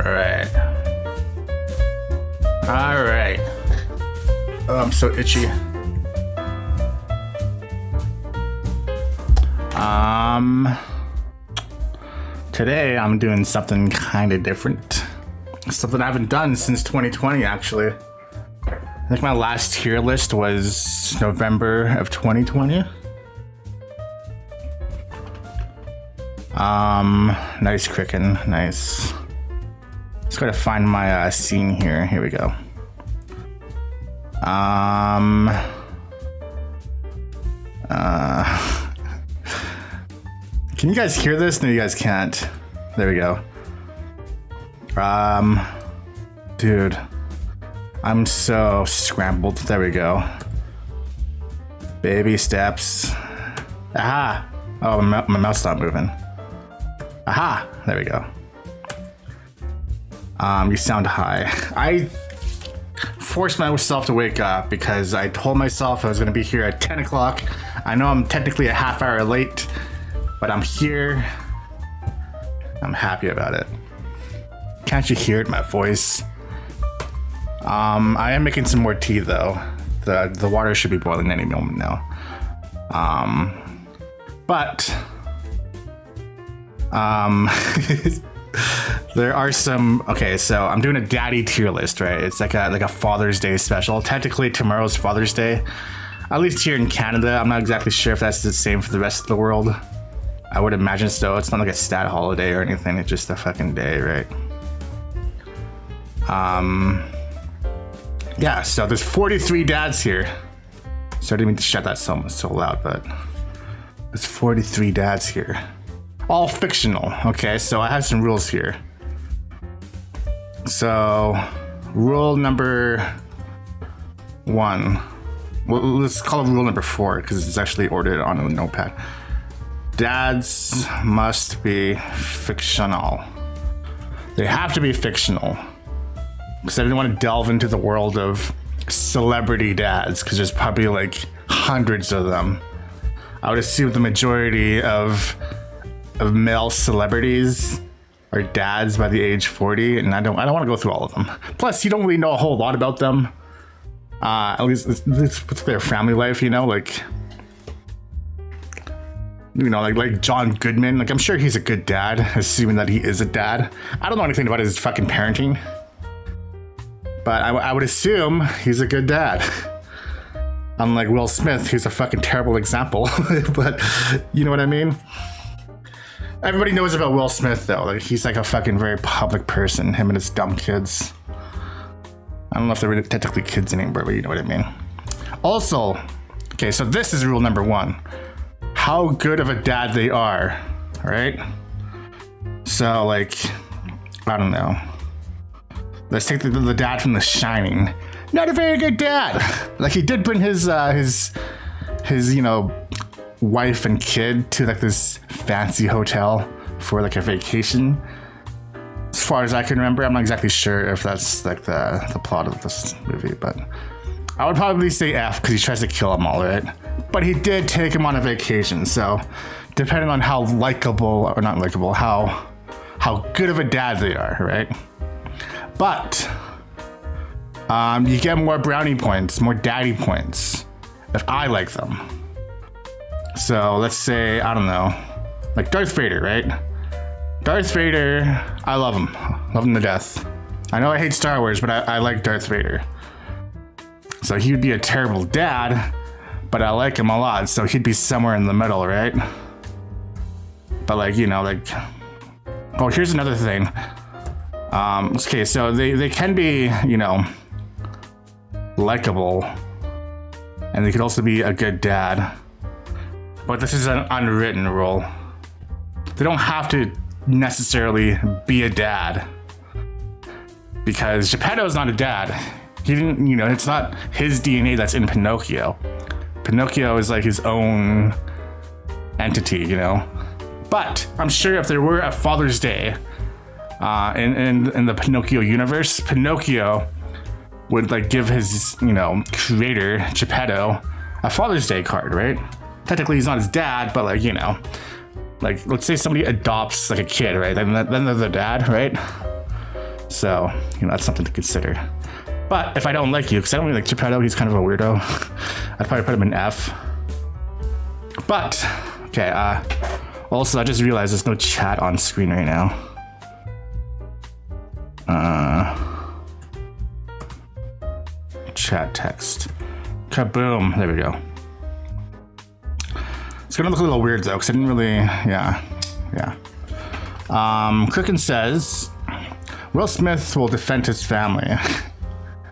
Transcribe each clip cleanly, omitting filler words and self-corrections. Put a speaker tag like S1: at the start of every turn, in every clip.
S1: Alright. Alright. Oh, I'm so itchy. Today I'm doing something kind of different. Something I haven't done since 2020, actually. I think my last tier list was November of 2020. Nice Cricken, nice. Let's go to find my scene here. Here we go. Can you guys hear this? No, you guys can't. There we go. Dude, I'm so scrambled. There we go. Baby steps. Aha! Oh, my mouse stopped moving. Aha! There we go. You sound high. I forced myself to wake up because I told myself I was gonna be here at 10 o'clock. I know I'm technically a half hour late, but I'm here. I'm happy about it. Can't you hear it, my voice? I am making some more tea though. The water should be boiling any moment now. But there are some. Okay, so I'm doing a daddy tier list, right? It's like a Father's Day special. Technically, tomorrow's Father's Day, at least here in Canada. I'm not exactly sure if that's the same for the rest of the world. I would imagine so. It's not like a stat holiday or anything. It's just a fucking day, right? Yeah. So there's 43 dads here. So I didn't mean to shut that so loud, but there's 43 dads here. All fictional. Okay, so I have some rules here. So, rule number 1. Well, let's call it rule number 4 because it's actually ordered on a notepad. Dads must be fictional. They have to be fictional. Because I didn't want to delve into the world of celebrity dads because there's probably like hundreds of them. I would assume the majority of male celebrities are dads by the age 40, and I don't want to go through all of them. Plus, you don't really know a whole lot about them. At least with their family life, you know, like John Goodman. Like, I'm sure he's a good dad, assuming that he is a dad. I don't know anything about his fucking parenting, but I would assume he's a good dad. Unlike Will Smith, who's a fucking terrible example. But you know what I mean? Everybody knows about Will Smith, though. Like, he's like a fucking very public person, him and his dumb kids. I don't know if they're really technically kids anymore, but you know what I mean. Also, okay, so this is rule number 1. How good of a dad they are, right? So, like, I don't know. Let's take the dad from The Shining. Not a very good dad. Like, he did bring his you know, wife and kid to like this fancy hotel for like a vacation. As far as I can remember, I'm not exactly sure if that's like the plot of this movie, but I would probably say F because he tries to kill them all, right? But he did take him on a vacation, so depending on how likable or not likable, how good of a dad they are, right? But you get more brownie points, more daddy points if I like them. So let's say, I don't know, like Darth Vader, right? Darth Vader, I love him. Love him to death. I know I hate Star Wars, but I like Darth Vader. So he would be a terrible dad, but I like him a lot, so he'd be somewhere in the middle, right? But like, you know, like, oh, here's another thing. Okay, so they can be, you know, likable, and they could also be a good dad. But this is an unwritten rule. They don't have to necessarily be a dad. Because Geppetto's not a dad. He didn't, you know, it's not his DNA that's in Pinocchio. Pinocchio is like his own entity, you know. But I'm sure if there were a Father's Day in the Pinocchio universe, Pinocchio would like give his, you know, creator, Geppetto, a Father's Day card, right? Technically he's not his dad, but like, you know, like let's say somebody adopts like a kid, right? Then they're the dad, right? So, that's something to consider. But if I don't like you, because I don't really like Geppetto, he's kind of a weirdo, I'd probably put him in F. But, okay, also I just realized there's no chat on screen right now. Chat text. Kaboom, there we go. It's gonna look a little weird though, because I didn't really, yeah. Cricken says, Will Smith will defend his family,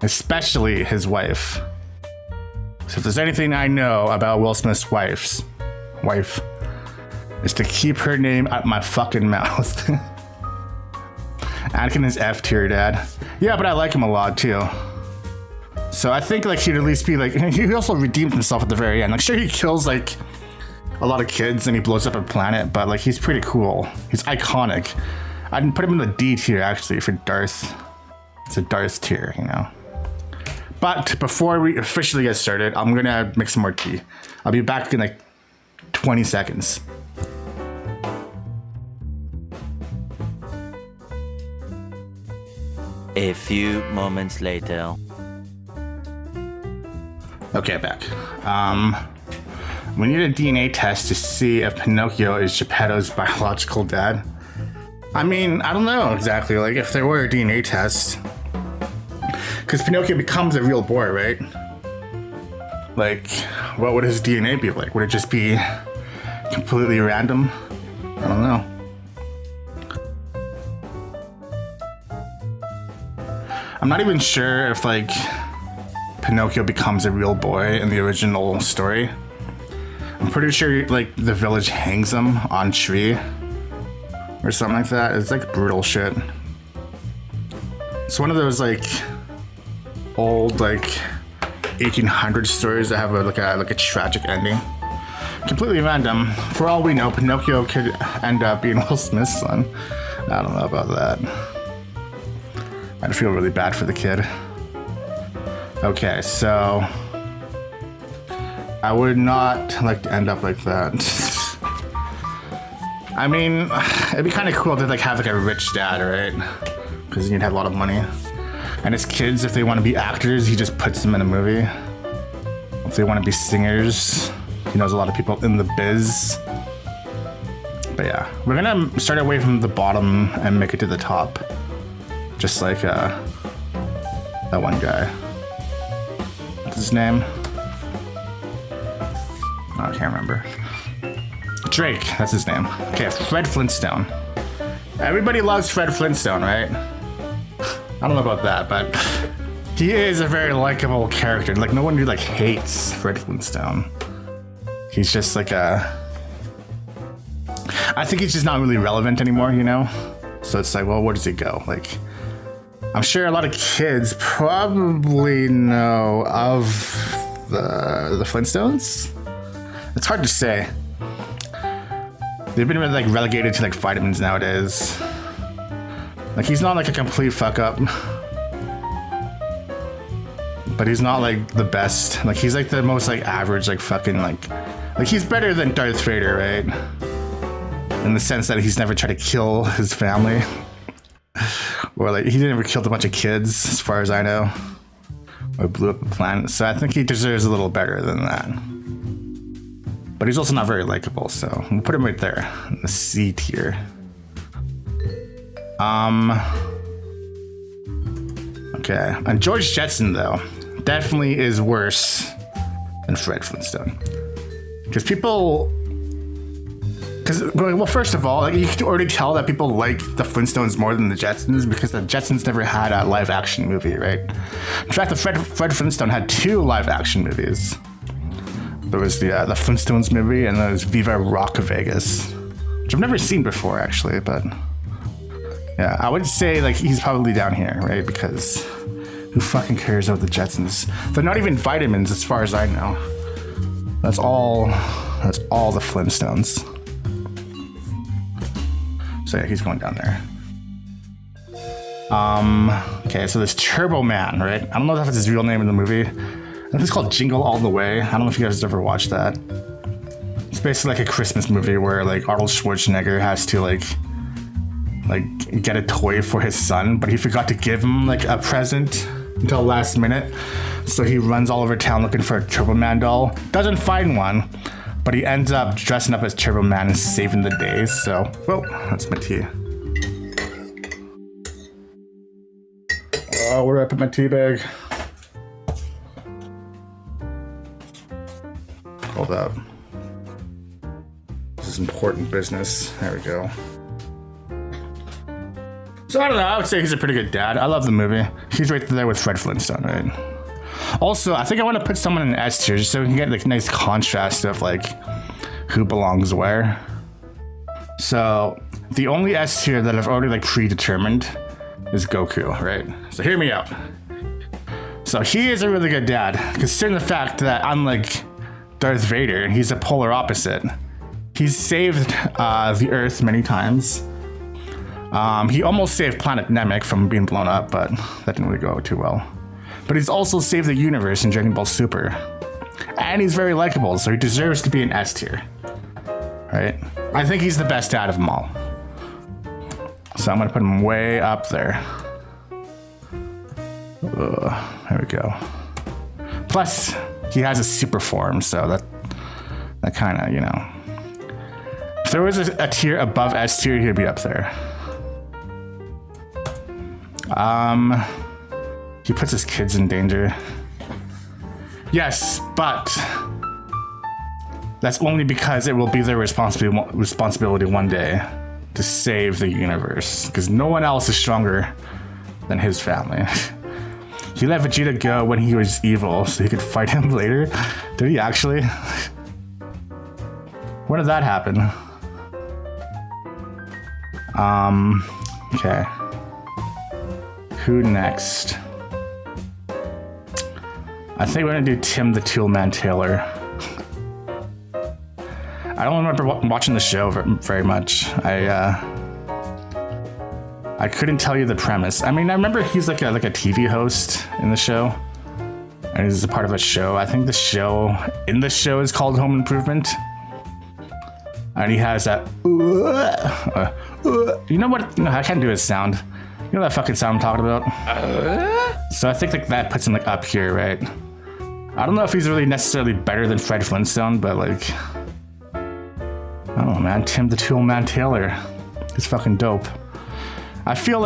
S1: especially his wife. So if there's anything I know about Will Smith's wife, is to keep her name out my fucking mouth. Anakin is F tier, Dad. Yeah, but I like him a lot too. So I think like he'd at least be like, he also redeemed himself at the very end. Like sure he kills like a lot of kids and he blows up a planet, but like he's pretty cool. He's iconic. I'd put him in the D tier actually for Darth. It's a Darth tier, But before we officially get started, I'm gonna make some more tea. I'll be back in like 20 seconds.
S2: A few moments later.
S1: Okay, back. We need a DNA test to see if Pinocchio is Geppetto's biological dad. I mean, I don't know exactly, like if there were a DNA test. Because Pinocchio becomes a real boy, right? Like, what would his DNA be like? Would it just be completely random? I don't know. I'm not even sure if like Pinocchio becomes a real boy in the original story. I'm pretty sure like the village hangs him on a tree or something like that. It's like brutal shit. It's one of those like old like 1800 stories that have a tragic ending. Completely random. For all we know, Pinocchio could end up being Will Smith's son. I don't know about that. I'd feel really bad for the kid. Okay, so I would not like to end up like that. I mean, it'd be kind of cool to like have like a rich dad, right? Because you'd have a lot of money. And his kids, if they want to be actors, he just puts them in a movie. If they want to be singers, he knows a lot of people in the biz. But yeah, we're gonna start away from the bottom and make it to the top. Just like that one guy. What's his name? Oh, I can't remember. Drake, that's his name. Okay, Fred Flintstone. Everybody loves Fred Flintstone, right? I don't know about that, but he is a very likable character. Like no one really like hates Fred Flintstone. He's just like I think he's just not really relevant anymore, So it's like, well, where does he go? Like, I'm sure a lot of kids probably know of the Flintstones. It's hard to say. They've been like relegated to like vitamins nowadays. Like he's not like a complete fuck up, but he's not like the best. Like he's like the most like average, like fucking like he's better than Darth Vader, right? In the sense that he's never tried to kill his family. Or like he never killed a bunch of kids, as far as I know, or blew up a planet. So I think he deserves a little better than that. But he's also not very likable, so we'll put him right there in the C tier. Okay, and George Jetson though definitely is worse than Fred Flintstone, because well, first of all, like, you can already tell that people like the Flintstones more than the Jetsons because the Jetsons never had a live action movie, right? In fact, the Fred Flintstone had 2 live action movies. There was the Flintstones movie and there was Viva Rock Vegas, which I've never seen before actually, but yeah, I would say like he's probably down here, right? Because who fucking cares about the Jetsons? They're not even vitamins as far as I know. That's all the Flintstones. So yeah, he's going down there. Okay, so there's Turbo Man, right? I don't know if that's his real name in the movie. I think it's called Jingle All the Way. I don't know if you guys ever watched that. It's basically like a Christmas movie where like Arnold Schwarzenegger has to like like get a toy for his son, but he forgot to give him like a present until last minute. So he runs all over town looking for a Turbo Man doll. Doesn't find one, but he ends up dressing up as Turbo Man and saving the day. So, well, that's my tea. Oh, where do I put my tea bag? Hold up. This is important business. There we go. So I don't know, I would say he's a pretty good dad. I love the movie. He's right there with Fred Flintstone, right? Also, I think I want to put someone in S tier just so we can get like nice contrast of like who belongs where. So the only S tier that I've already like predetermined is Goku, right? So hear me out. So he is a really good dad, considering the fact that unlike Darth Vader, he's a polar opposite. He's saved the Earth many times. He almost saved Planet Namek from being blown up, but that didn't really go too well. But he's also saved the universe in Dragon Ball Super. And he's very likable, so he deserves to be an S tier. Right? I think he's the best dad of them all. So I'm gonna put him way up there. There we go. Plus, he has a super form, so that kind of, you know. If there was a tier above S tier, he'd be up there. He puts his kids in danger. Yes, but that's only because it will be their responsibility one day to save the universe, because no one else is stronger than his family. He let Vegeta go when he was evil so he could fight him later. Did he actually? When did that happen? Okay. Who next? I think we're gonna do Tim the Toolman Taylor. I don't remember watching the show very much. I couldn't tell you the premise. I mean, I remember he's like a TV host in the show, and he's a part of a show. I think the show is called Home Improvement, and he has that. You know what? No, I can't do his sound. You know that fucking sound I'm talking about? So I think like that puts him like up here, right? I don't know if he's really necessarily better than Fred Flintstone, but like, I don't know, man. Tim the Toolman Taylor, he's fucking dope. I feel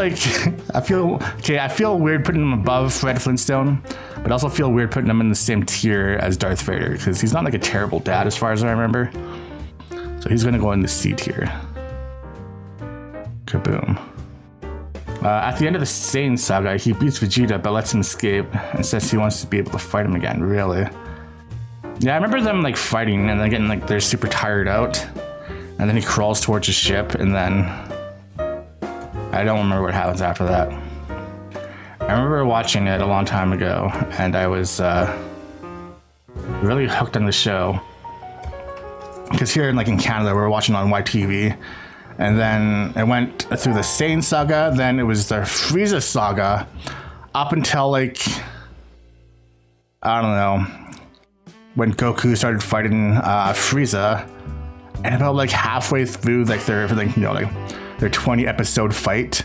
S1: weird putting him above Fred Flintstone, but I also feel weird putting him in the same tier as Darth Vader, because he's not like a terrible dad as far as I remember. So he's gonna go in the C tier. Kaboom. At the end of the Saiyan saga, he beats Vegeta but lets him escape and says he wants to be able to fight him again. Really? Yeah, I remember them like fighting and then getting like they're super tired out, and then he crawls towards his ship, and then I don't remember what happens after that. I remember watching it a long time ago, and I was really hooked on the show. Because here in Canada, we were watching on YTV, and then it went through the Saiyan saga, then it was the Frieza saga, up until like, I don't know, when Goku started fighting Frieza, and about like halfway through like their 20 episode fight,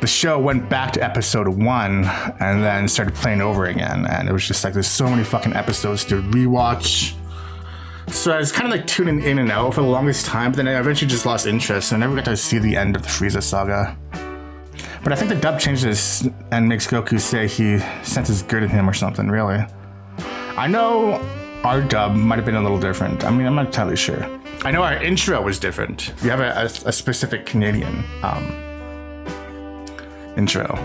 S1: the show went back to episode 1 and then started playing over again, and it was just like there's so many fucking episodes to rewatch. So I was kind of like tuning in and out for the longest time, but then I eventually just lost interest and I never got to see the end of the Frieza saga. But I think the dub changes and makes Goku say he senses good in him or something, really. I know our dub might have been a little different. I mean, I'm not entirely sure. I know our intro was different. We have a specific Canadian intro.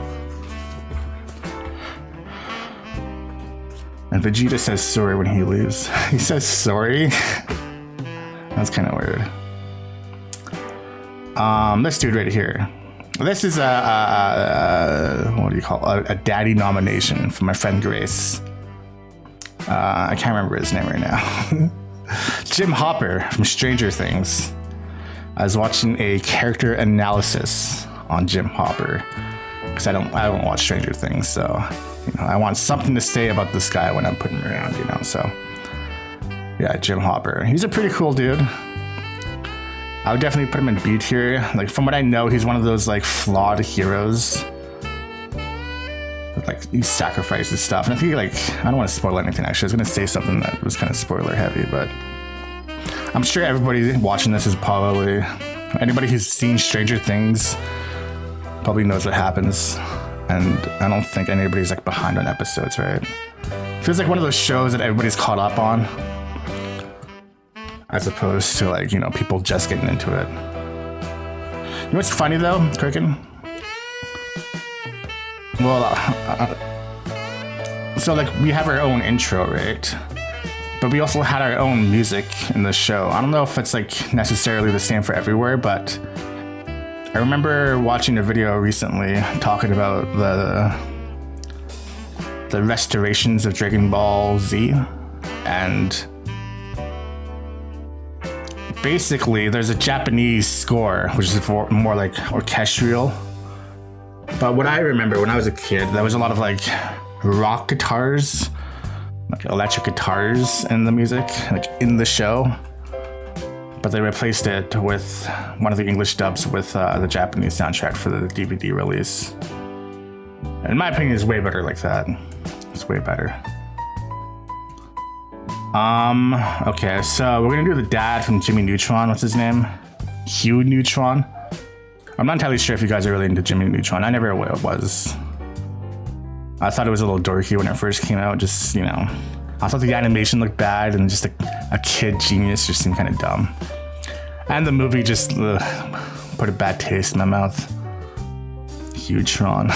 S1: And Vegeta says sorry when he leaves. He says sorry? That's kind of weird. This dude right here. This is what do you call it? A daddy nomination from my friend Grace. I can't remember his name right now. Jim Hopper from Stranger Things. I was watching a character analysis on Jim Hopper because I don't watch Stranger Things, so I want something to say about this guy when I'm putting him around, So yeah, Jim Hopper. He's a pretty cool dude. I would definitely put him in B tier. Like, from what I know, he's one of those like flawed heroes. Like, he sacrifices stuff. And I think, like, I don't want to spoil anything actually. I was gonna say something that was kind of spoiler heavy, but I'm sure everybody watching this is probably, anybody who's seen Stranger Things probably knows what happens. And I don't think anybody's like behind on episodes, right? Feels like one of those shows that everybody's caught up on, as opposed to, like, you know, people just getting into it. You know what's funny though, Kirkin? Well, so like we have our own intro, right? But we also had our own music in the show. I don't know if it's like necessarily the same for everywhere, but I remember watching a video recently talking about the restorations of Dragon Ball Z, and basically there's a Japanese score which is more like orchestral. But what I remember when I was a kid, there was a lot of like rock guitars, like electric guitars in the music, like in the show. But they replaced it with one of the English dubs with the Japanese soundtrack for the DVD release. In my opinion, it's way better like that. It's way better. Okay, so we're gonna do the dad from Jimmy Neutron. What's his name? Hugh Neutron. I'm not entirely sure if you guys are really into Jimmy Neutron. I never was. I thought it was a little dorky when it first came out. Just, you know, I thought the animation looked bad, and just a kid genius just seemed kind of dumb. And the movie just put a bad taste in my mouth. Hugh Tron.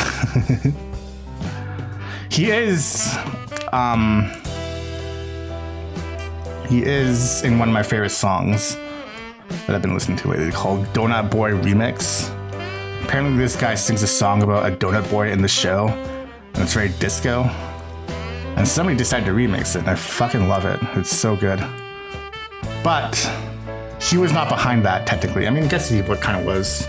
S1: He is in one of my favorite songs that I've been listening to lately called Donut Boy Remix. Apparently this guy sings a song about a donut boy in the show, and it's very disco. And somebody decided to remix it, and I fucking love it. It's so good. But he was not behind that technically. I mean, I guess he kind of was.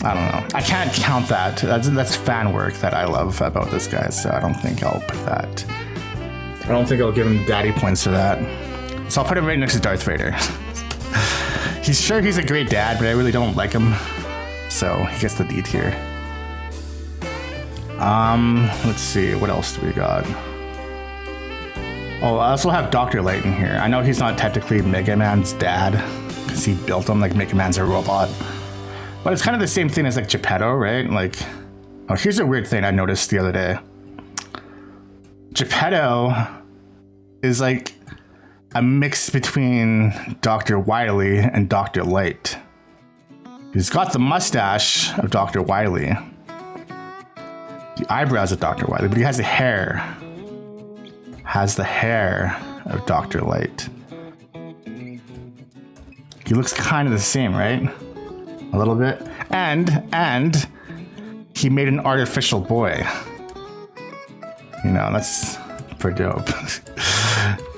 S1: I don't know. I can't count that. That's fan work that I love about this guy, so I don't think I'll put that. I don't think I'll give him daddy points for that. So I'll put him right next to Darth Vader. He's a great dad, but I really don't like him. So he gets the D tier. Let's see, what else do we got? Oh, I also have Dr. Light in here. I know he's not technically Mega Man's dad, because he built him, like Mega Man's a robot. But it's kind of the same thing as like Geppetto, right? Like, oh, here's a weird thing I noticed the other day. Geppetto is like a mix between Dr. Wily and Dr. Light. He's got the mustache of Dr. Wily, the eyebrows of Dr. Wily, but he has the hair. Of Dr. Light. He looks kind of the same, right? A little bit. And he made an artificial boy. You know, that's pretty dope.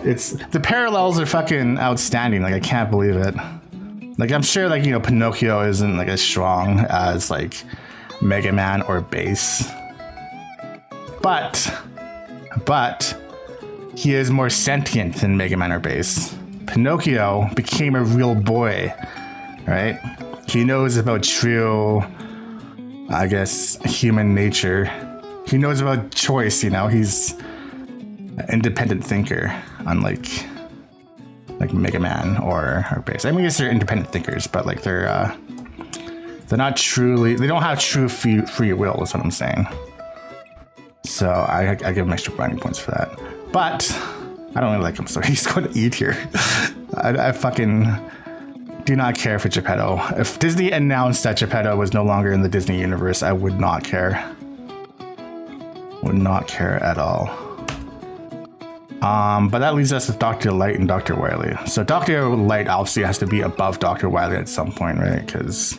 S1: It's the parallels are fucking outstanding. Like, I can't believe it. Like, I'm sure, like, you know, Pinocchio isn't like as strong as like Mega Man or Bass. But he is more sentient than Mega Man or Bass. Pinocchio became a real boy, right? He knows about true, I guess, human nature. He knows about choice, you know? He's an independent thinker, unlike like Mega Man or Bass. I mean, I guess they're independent thinkers, but like they're not truly, they don't have true free will, is what I'm saying. So I give him extra brownie points for that. But I don't really like him, so he's going to eat here. I fucking do not care for Geppetto. If Disney announced that Geppetto was no longer in the Disney universe, I would not care. Would not care at all. But that leaves us with Dr. Light and Dr. Wily. So Dr. Light obviously has to be above Dr. Wily at some point, right? Because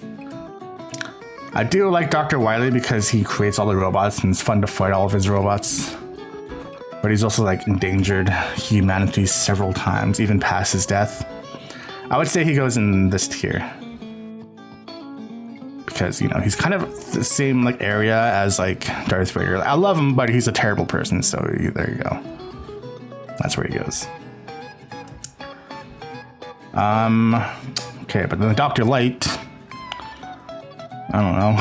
S1: I do like Dr. Wily because he creates all the robots and it's fun to fight all of his robots. But he's also like endangered humanity several times, even past his death. I would say he goes in this tier. Because, you know, he's kind of the same like area as like Darth Vader. I love him, but he's a terrible person, so there you go. That's where he goes. Okay, but then Dr. Light, I don't know.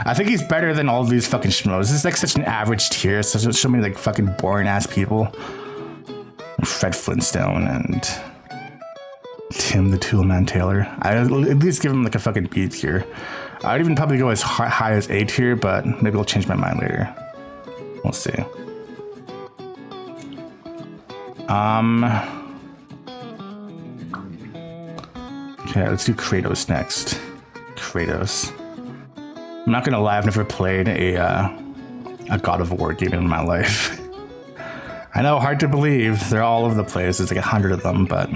S1: I think he's better than all these fucking schmoes. This is like such an average tier. So many like fucking boring ass people. Fred Flintstone and Tim the Toolman Taylor. I'd at least give him like a fucking B tier. I'd even probably go as high as A tier, but maybe I'll change my mind later. We'll see. Okay, let's do Kratos next. Kratos. I'm not gonna lie, I've never played a God of War game in my life. I know, hard to believe. They're all over the place. There's like 100 of them, but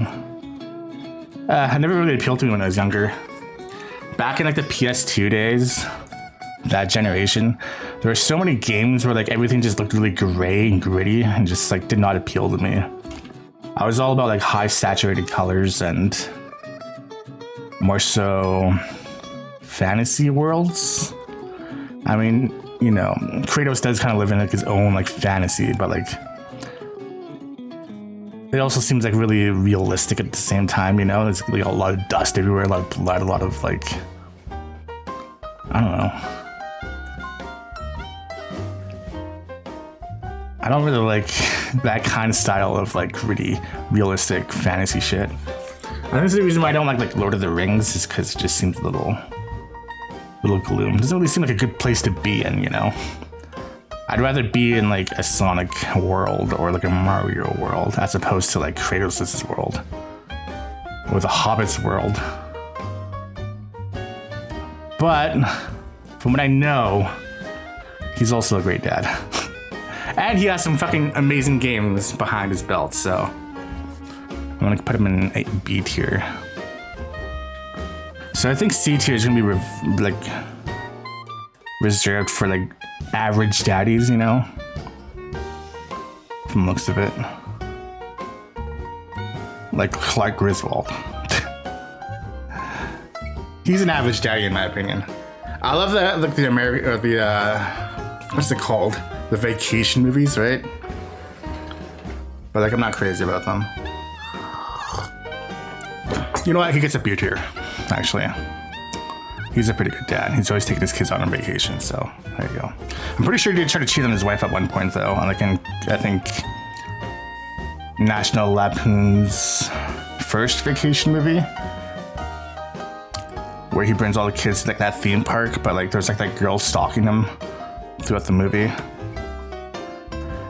S1: I never really appealed to me when I was younger. Back in like the PS2 days, that generation, there were so many games where like everything just looked really gray and gritty and just like did not appeal to me. I was all about like high saturated colors and more so fantasy worlds. I mean, you know, Kratos does kind of live in like his own like fantasy, but like it also seems like really realistic at the same time, you know? There's like a lot of dust everywhere, a lot of blood, a lot of like, I don't know. I don't really like that kind of style of like gritty, realistic fantasy shit. I think the reason why I don't like Lord of the Rings is because it just seems a little gloom. It doesn't really seem like a good place to be in, you know? I'd rather be in like a Sonic world or like a Mario world as opposed to like Kratos' world or the Hobbit's world. But from what I know, he's also a great dad. And he has some fucking amazing games behind his belt, so I'm gonna put him in a B tier. So I think C tier is gonna be reserved for like average daddies, you know, from looks of it, like Clark Griswold. He's an average daddy in my opinion. I love that, like the what's it called, the vacation movies, right? But like I'm not crazy about them. You know what, he gets a B tier actually. He's a pretty good dad. He's always taking his kids out on vacation, so there you go. I'm pretty sure he did try to cheat on his wife at one point, though. Like in, I think, National Lampoon's first vacation movie, where he brings all the kids to like that theme park, but like there's like that girl stalking him throughout the movie,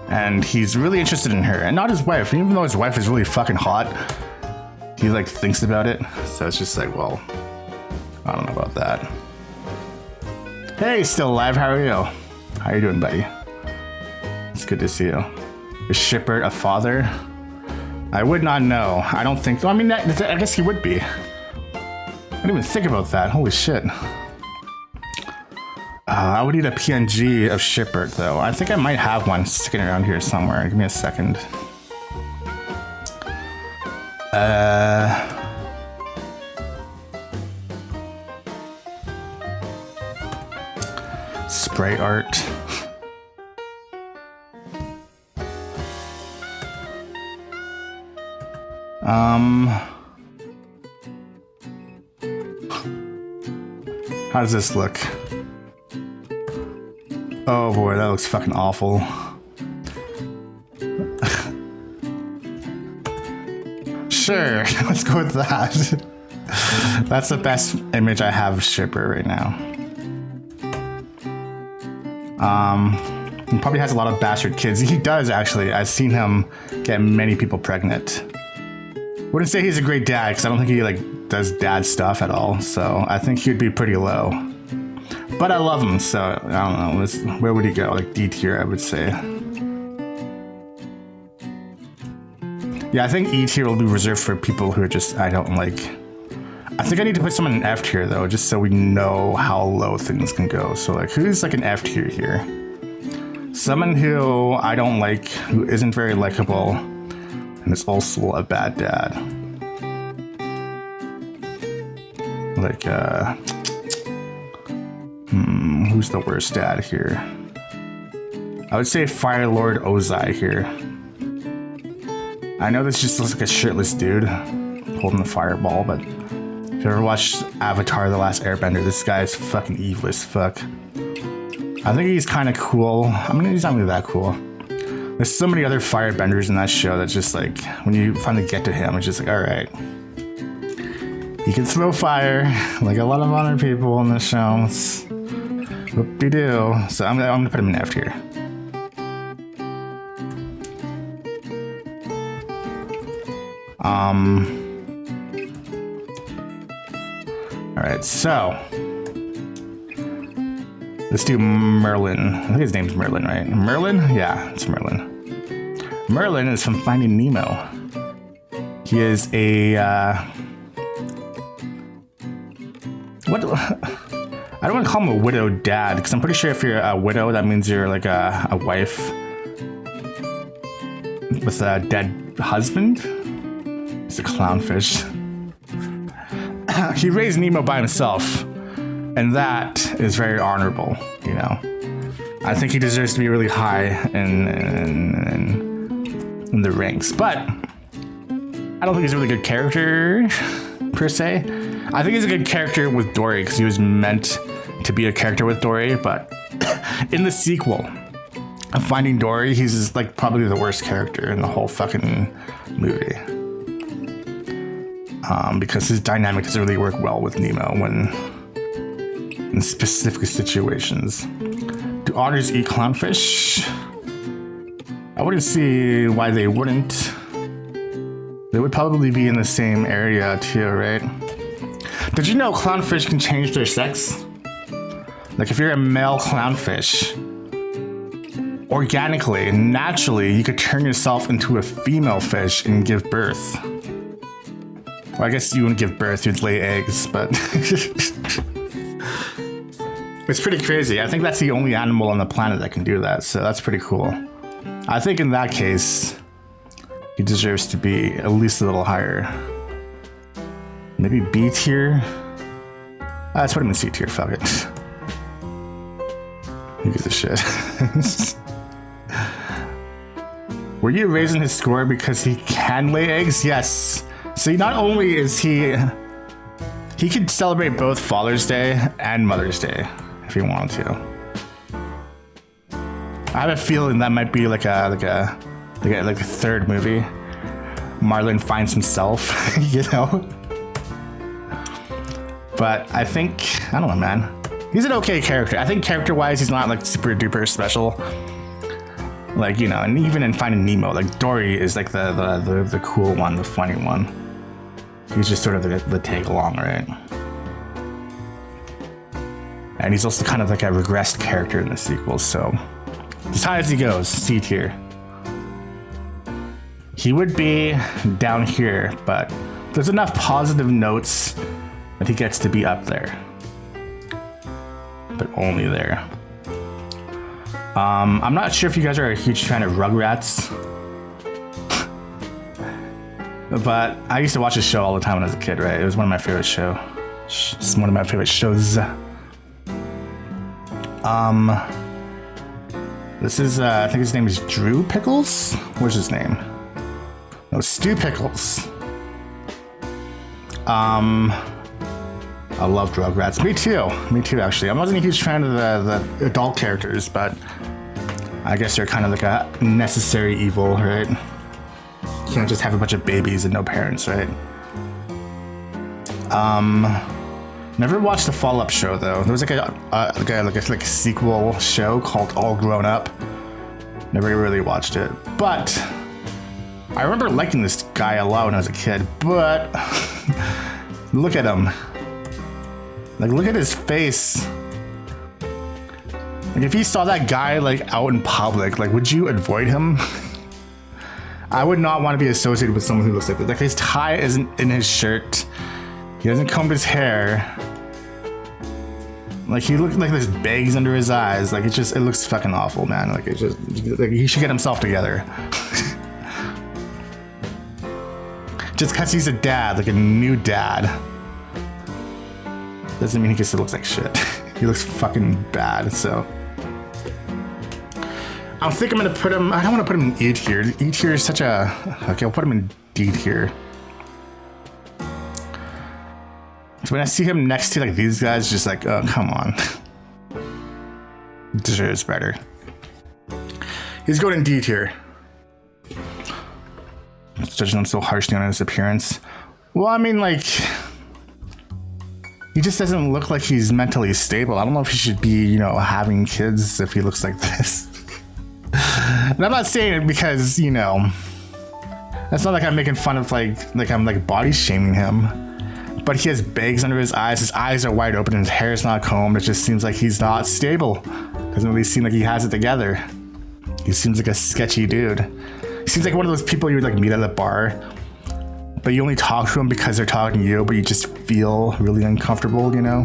S1: and he's really interested in her, and not his wife. Even though his wife is really fucking hot, he like thinks about it. So it's just like, well, I don't know about that. Hey, still alive. How are you? How you doing, buddy? It's good to see you. Is Shipper a father? I would not know. I don't think so. I mean, I guess he would be. I didn't even think about that. Holy shit. I would need a PNG of Shipper, though. I think I might have one sticking around here somewhere. Give me a second. Spray art. How does this look? Oh boy, that looks fucking awful. Sure, let's go with that. That's the best image I have of Shipper right now. He probably has a lot of bastard kids. He does, actually. I've seen him get many people pregnant. Wouldn't say he's a great dad, because I don't think he like does dad stuff at all. So I think he'd be pretty low. But I love him, so I don't know. Where would he go? Like D tier, I would say. Yeah, I think E tier will be reserved for people who are just, I don't like. I think I need to put someone in F tier though, just so we know how low things can go. So like, who's like an F tier here? Someone who I don't like, who isn't very likable, and is also a bad dad. Like, who's the worst dad here? I would say Fire Lord Ozai here. I know this just looks like a shirtless dude holding the fireball, but If you ever watched Avatar: The Last Airbender, this guy is fucking evil as fuck. I think he's kind of cool. I mean, he's not really that cool. There's so many other firebenders in that show that's just like, when you finally get to him, it's just like, all right. He can throw fire like a lot of other people in the show. Whoop-de-doo. So I'm gonna put him in F tier. Alright, so let's do Merlin. I think his name's Merlin, right? Merlin? Yeah, it's Merlin. Merlin is from Finding Nemo. He is a what? I don't want to call him a widowed dad, because I'm pretty sure if you're a widow, that means you're like a wife with a dead husband. It's a clownfish. He raised Nemo by himself, and that is very honorable, you know. I think he deserves to be really high in the ranks, but I don't think he's a really good character per se. I think he's a good character with Dory because he was meant to be a character with Dory, but in the sequel of Finding Dory, he's just like probably the worst character in the whole fucking movie. Because his dynamic doesn't really work well with Nemo when in specific situations. Do otters eat clownfish? I wouldn't see why they wouldn't. They would probably be in the same area too, right? Did you know clownfish can change their sex? Like if you're a male clownfish, organically, naturally, you could turn yourself into a female fish and give birth. Well, I guess you wouldn't give birth, you'd lay eggs, but it's pretty crazy. I think that's the only animal on the planet that can do that, so that's pretty cool. I think in that case, he deserves to be at least a little higher. Maybe B tier? Let's put him in C tier, fuck it. Who gives a shit? Were you raising his score because he can lay eggs? Yes. See, not only is he could celebrate both Father's Day and Mother's Day if he wanted to. I have a feeling that might be like a third movie. Marlin finds himself, you know. But I think, I don't know, man. He's an okay character. I think character-wise, he's not like super duper special. Like, you know, and even in Finding Nemo, like Dory is like the cool one, the funny one. He's just sort of the tag along, right? And he's also kind of like a regressed character in the sequels, so as high as he goes, C tier. He would be down here, but there's enough positive notes that he gets to be up there. But only there. I'm not sure if you guys are a huge fan of Rugrats. But I used to watch this show all the time when I was a kid, right? It was one of my favorite shows. It's one of my favorite shows. This is, I think his name is Drew Pickles? What's his name? No, Stu Pickles. I loved Rugrats. Me too, actually. I wasn't a huge fan of the adult characters, but I guess they're kind of like a necessary evil, right? You can't just have a bunch of babies and no parents, right? Never watched the follow-up show though. There was like a sequel show called All Grown Up. Never really watched it, but I remember liking this guy a lot when I was a kid. But look at him. Like, look at his face. Like, if you saw that guy like out in public, like, would you avoid him? I would not want to be associated with someone who looks like this. Like, his tie isn't in his shirt. He hasn't combed his hair. Like, he looks like there's bags under his eyes. Like, it looks fucking awful, man. Like, like, he should get himself together. Just because he's a dad, like a new dad, doesn't mean he still looks like shit. He looks fucking bad, so. I think I'm gonna put him, I don't wanna put him in E tier. E tier is such a, okay, I'll put him in D tier. So when I see him next to like these guys, just like, oh, come on. Deserves better. He's going in D tier. Judging him so harshly on his appearance. Well, I mean, like, he just doesn't look like he's mentally stable. I don't know if he should be, you know, having kids if he looks like this. And I'm not saying it because, you know, that's not like I'm making fun of like I'm like body shaming him. But he has bags under his eyes. His eyes are wide open and his hair is not combed. It just seems like he's not stable. Doesn't really seem like he has it together. He seems like a sketchy dude. He seems like one of those people you would like meet at a bar, but you only talk to him because they're talking to you, but you just feel really uncomfortable, you know?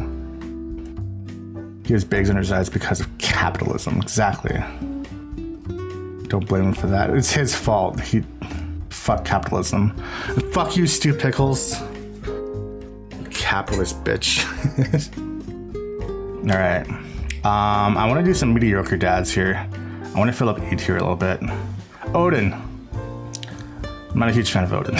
S1: He has bags under his eyes because of capitalism. Exactly. Don't blame him for that. It's his fault. Fuck capitalism. Fuck you, Stu Pickles. Capitalist bitch. All right. I want to do some mediocre dads here. I want to fill up E tier a little bit. Odin. I'm not a huge fan of Odin.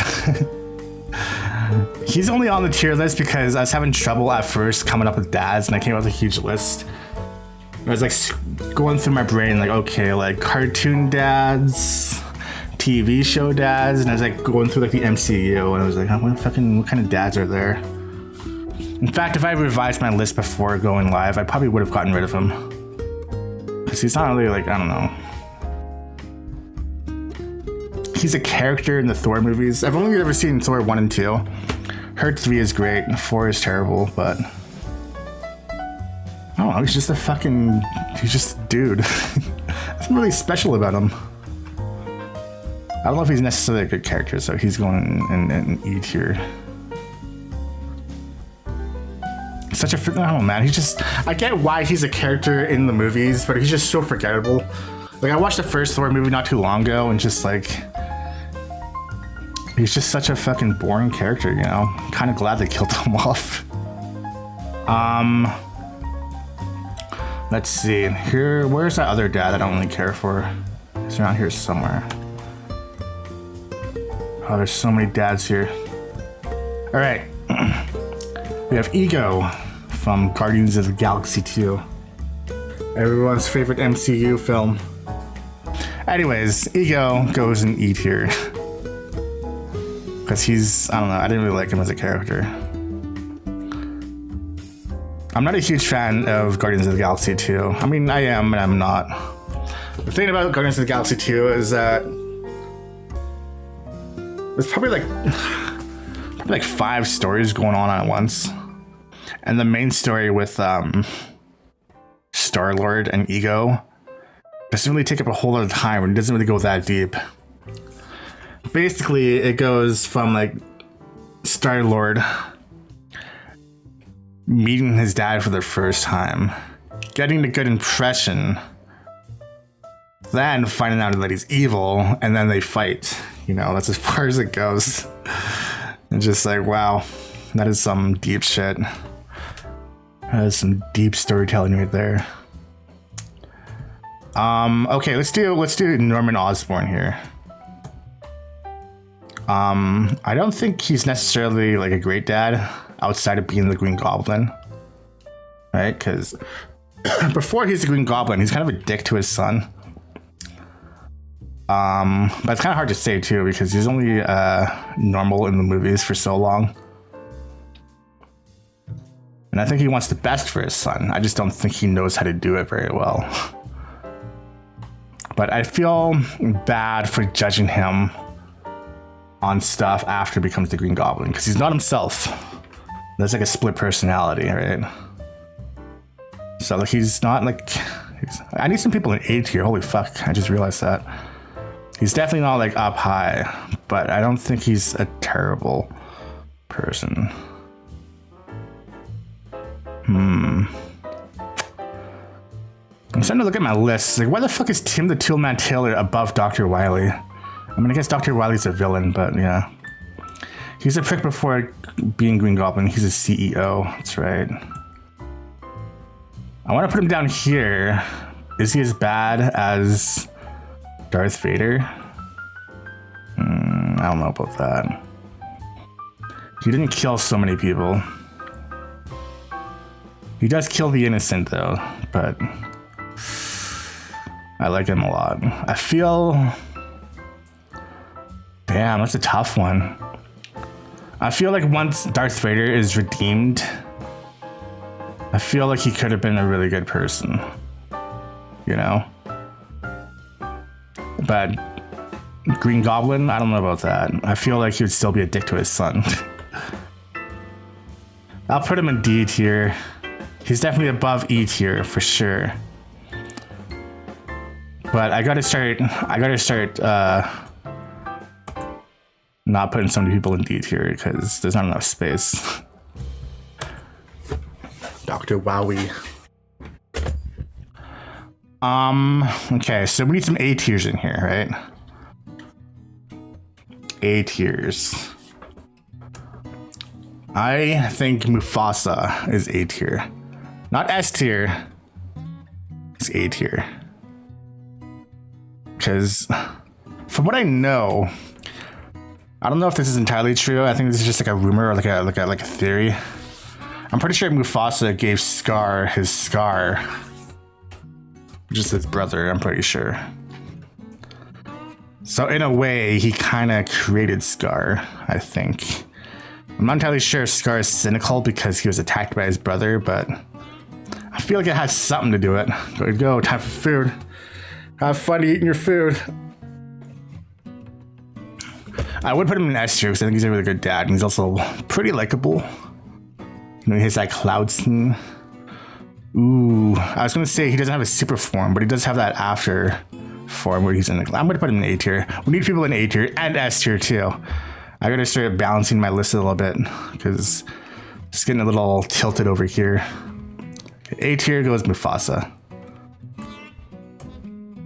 S1: He's only on the tier list because I was having trouble at first coming up with dads, and I came up with a huge list. I was like going through my brain, like, okay, like cartoon dads, TV show dads, and I was like going through like the MCU, and I was like, what kind of dads are there? In fact, if I revised my list before going live, I probably would have gotten rid of him. Because he's not really like, I don't know. He's a character in the Thor movies. I've only ever seen Thor 1 and 2. Hurt 3 is great, 4 is terrible, but I don't know, he's just a dude. Nothing really special about him. I don't know if he's necessarily a good character, so he's going in E tier. Such a, I don't know, man. I get why he's a character in the movies, but he's just so forgettable. Like, I watched the first Thor movie not too long ago, and just like, he's just such a fucking boring character, you know? I'm kind of glad they killed him off. Let's see. Here, where's that other dad that I don't really care for? He's around here somewhere. Oh, there's so many dads here. All right. We have Ego from Guardians of the Galaxy 2. Everyone's favorite MCU film. Anyways, Ego goes in E tier. Because he's, I don't know, I didn't really like him as a character. I'm not a huge fan of Guardians of the Galaxy 2. I mean, I am, and I'm not. The thing about Guardians of the Galaxy 2 is that there's probably like 5 stories going on at once. And the main story with Star-Lord and Ego doesn't really take up a whole lot of time, and it doesn't really go that deep. Basically, it goes from like Star-Lord meeting his dad for the first time, getting a good impression, then finding out that he's evil, and then they fight. You know, that's as far as it goes. And just like, wow, that is some deep shit. That is some deep storytelling right there. Okay, let's do Norman Osborn here. I don't think he's necessarily like a great dad outside of being the Green Goblin, right? Because before he's the Green Goblin, he's kind of a dick to his son. But it's kind of hard to say too, because he's only normal in the movies for so long. And I think he wants the best for his son. I just don't think he knows how to do it very well. But I feel bad for judging him on stuff after he becomes the Green Goblin, because he's not himself. There's like a split personality, right? So like he's not like... I need some people in A tier. Holy fuck, I just realized that. He's definitely not like up high, but I don't think he's a terrible person. I'm starting to look at my list. Like, why the fuck is Tim the Toolman Taylor above Dr. Wily? I mean, I guess Dr. Wily's a villain, but yeah. He's a prick before being Green Goblin. He's a CEO. That's right. I want to put him down here. Is he as bad as Darth Vader? I don't know about that. He didn't kill so many people. He does kill the innocent though, but I like him a lot. I feel... Damn, that's a tough one. I feel like once Darth Vader is redeemed, I feel like he could have been a really good person. You know? But Green Goblin, I don't know about that. I feel like he would still be a dick to his son. I'll put him in D tier. He's definitely above E tier for sure. But I gotta start not putting so many people in D tier because there's not enough space. Dr. Wowie. Okay, so we need some A tiers in here, right? A tiers. I think Mufasa is A tier. Not S tier. It's A tier. Because from what I know, I don't know if this is entirely true. I think this is just like a rumor or like a theory. I'm pretty sure Mufasa gave Scar his scar. Just his brother, I'm pretty sure. So in a way, he kind of created Scar, I think. I'm not entirely sure if Scar is cynical because he was attacked by his brother, but I feel like it has something to do with it. Go, time for food. Have fun eating your food. I would put him in S tier because I think he's a really good dad, and he's also pretty likable. You know, he has that cloud scene. Ooh, I was gonna say he doesn't have a super form, but he does have that after form where he's in the. I'm gonna put him in A tier. We need people in A tier and S tier too. I gotta start balancing my list a little bit because it's getting a little tilted over here. A tier goes Mufasa.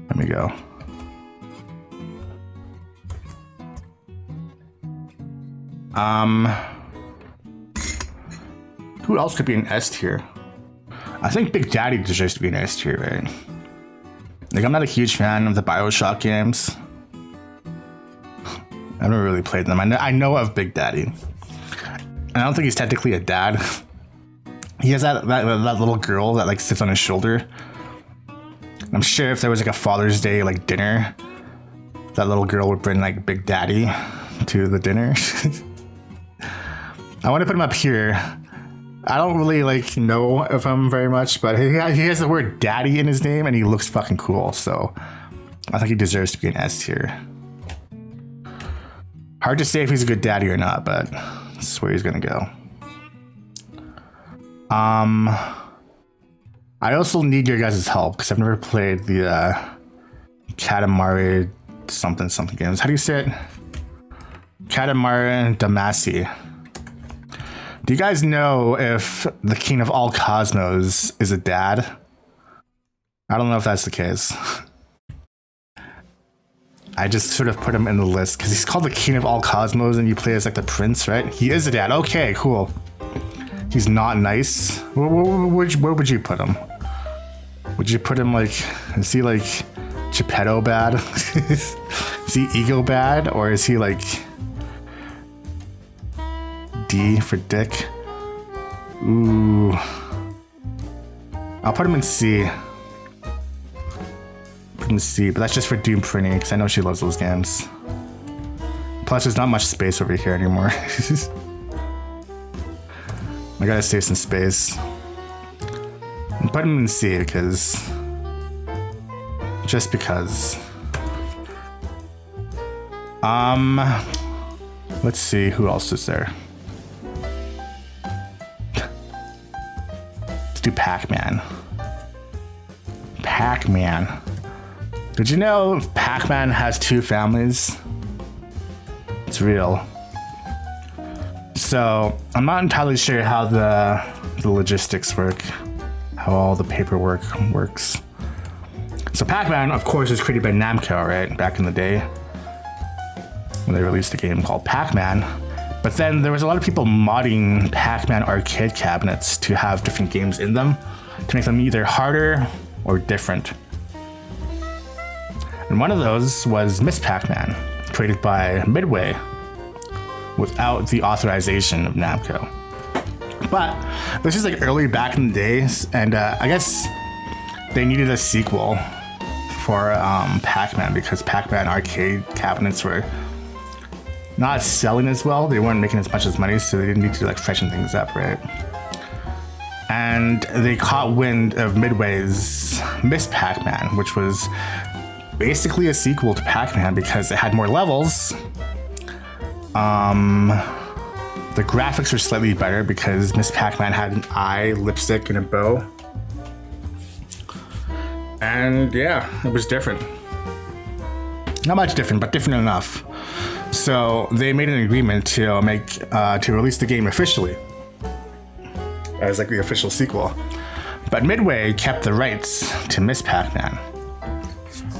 S1: Let me go. Who else could be an S tier? I think Big Daddy deserves to be an S tier, right? Like, I'm not a huge fan of the BioShock games. I haven't really played them. I know of Big Daddy. I don't think he's technically a dad. He has that little girl that like sits on his shoulder. I'm sure if there was like a Father's Day like dinner, that little girl would bring like Big Daddy to the dinner. I want to put him up here. I don't really like know of him very much, but he has the word daddy in his name and he looks fucking cool. So I think he deserves to be an S tier. Hard to say if he's a good daddy or not, but that's where he's gonna go. I also need your guys' help because I've never played the Katamari something games. How do you say it? Katamari Damacy. Do you guys know if the king of all cosmos is a dad? I don't know if that's the case. I just sort of put him in the list because he's called the king of all cosmos and you play as like the prince, right? He is a dad. Okay, cool. He's not nice. Where would you put him? Would you put him like, is he like Geppetto bad? Is he ego bad? Or is he like D for dick? Ooh. I'll put him in C. Put him in C, but that's just for Doom Printing because I know she loves those games. Plus, there's not much space over here anymore. I gotta save some space. And put him in C because. Just because. Let's see who else is there. Let's do Pac-Man. Pac-Man. Did you know Pac-Man has 2 families? It's real. So I'm not entirely sure how the logistics work, how all the paperwork works. So Pac-Man, of course, was created by Namco, right? Back in the day when they released a game called Pac-Man. But then there was a lot of people modding Pac-Man arcade cabinets to have different games in them to make them either harder or different. And one of those was Miss Pac-Man, created by Midway without the authorization of Namco. But this is like early back in the days, and I guess they needed a sequel for Pac-Man because Pac-Man arcade cabinets were not selling as well. They weren't making as much as money, so they didn't need to like freshen things up, right? And they caught wind of Midway's Miss Pac-Man, which was basically a sequel to Pac-Man because it had more levels. The graphics were slightly better because Miss Pac-Man had an eye, lipstick, and a bow. And yeah, it was different. Not much different, but different enough. So they made an agreement to release the game officially as like the official sequel. But Midway kept the rights to Miss Pac-Man.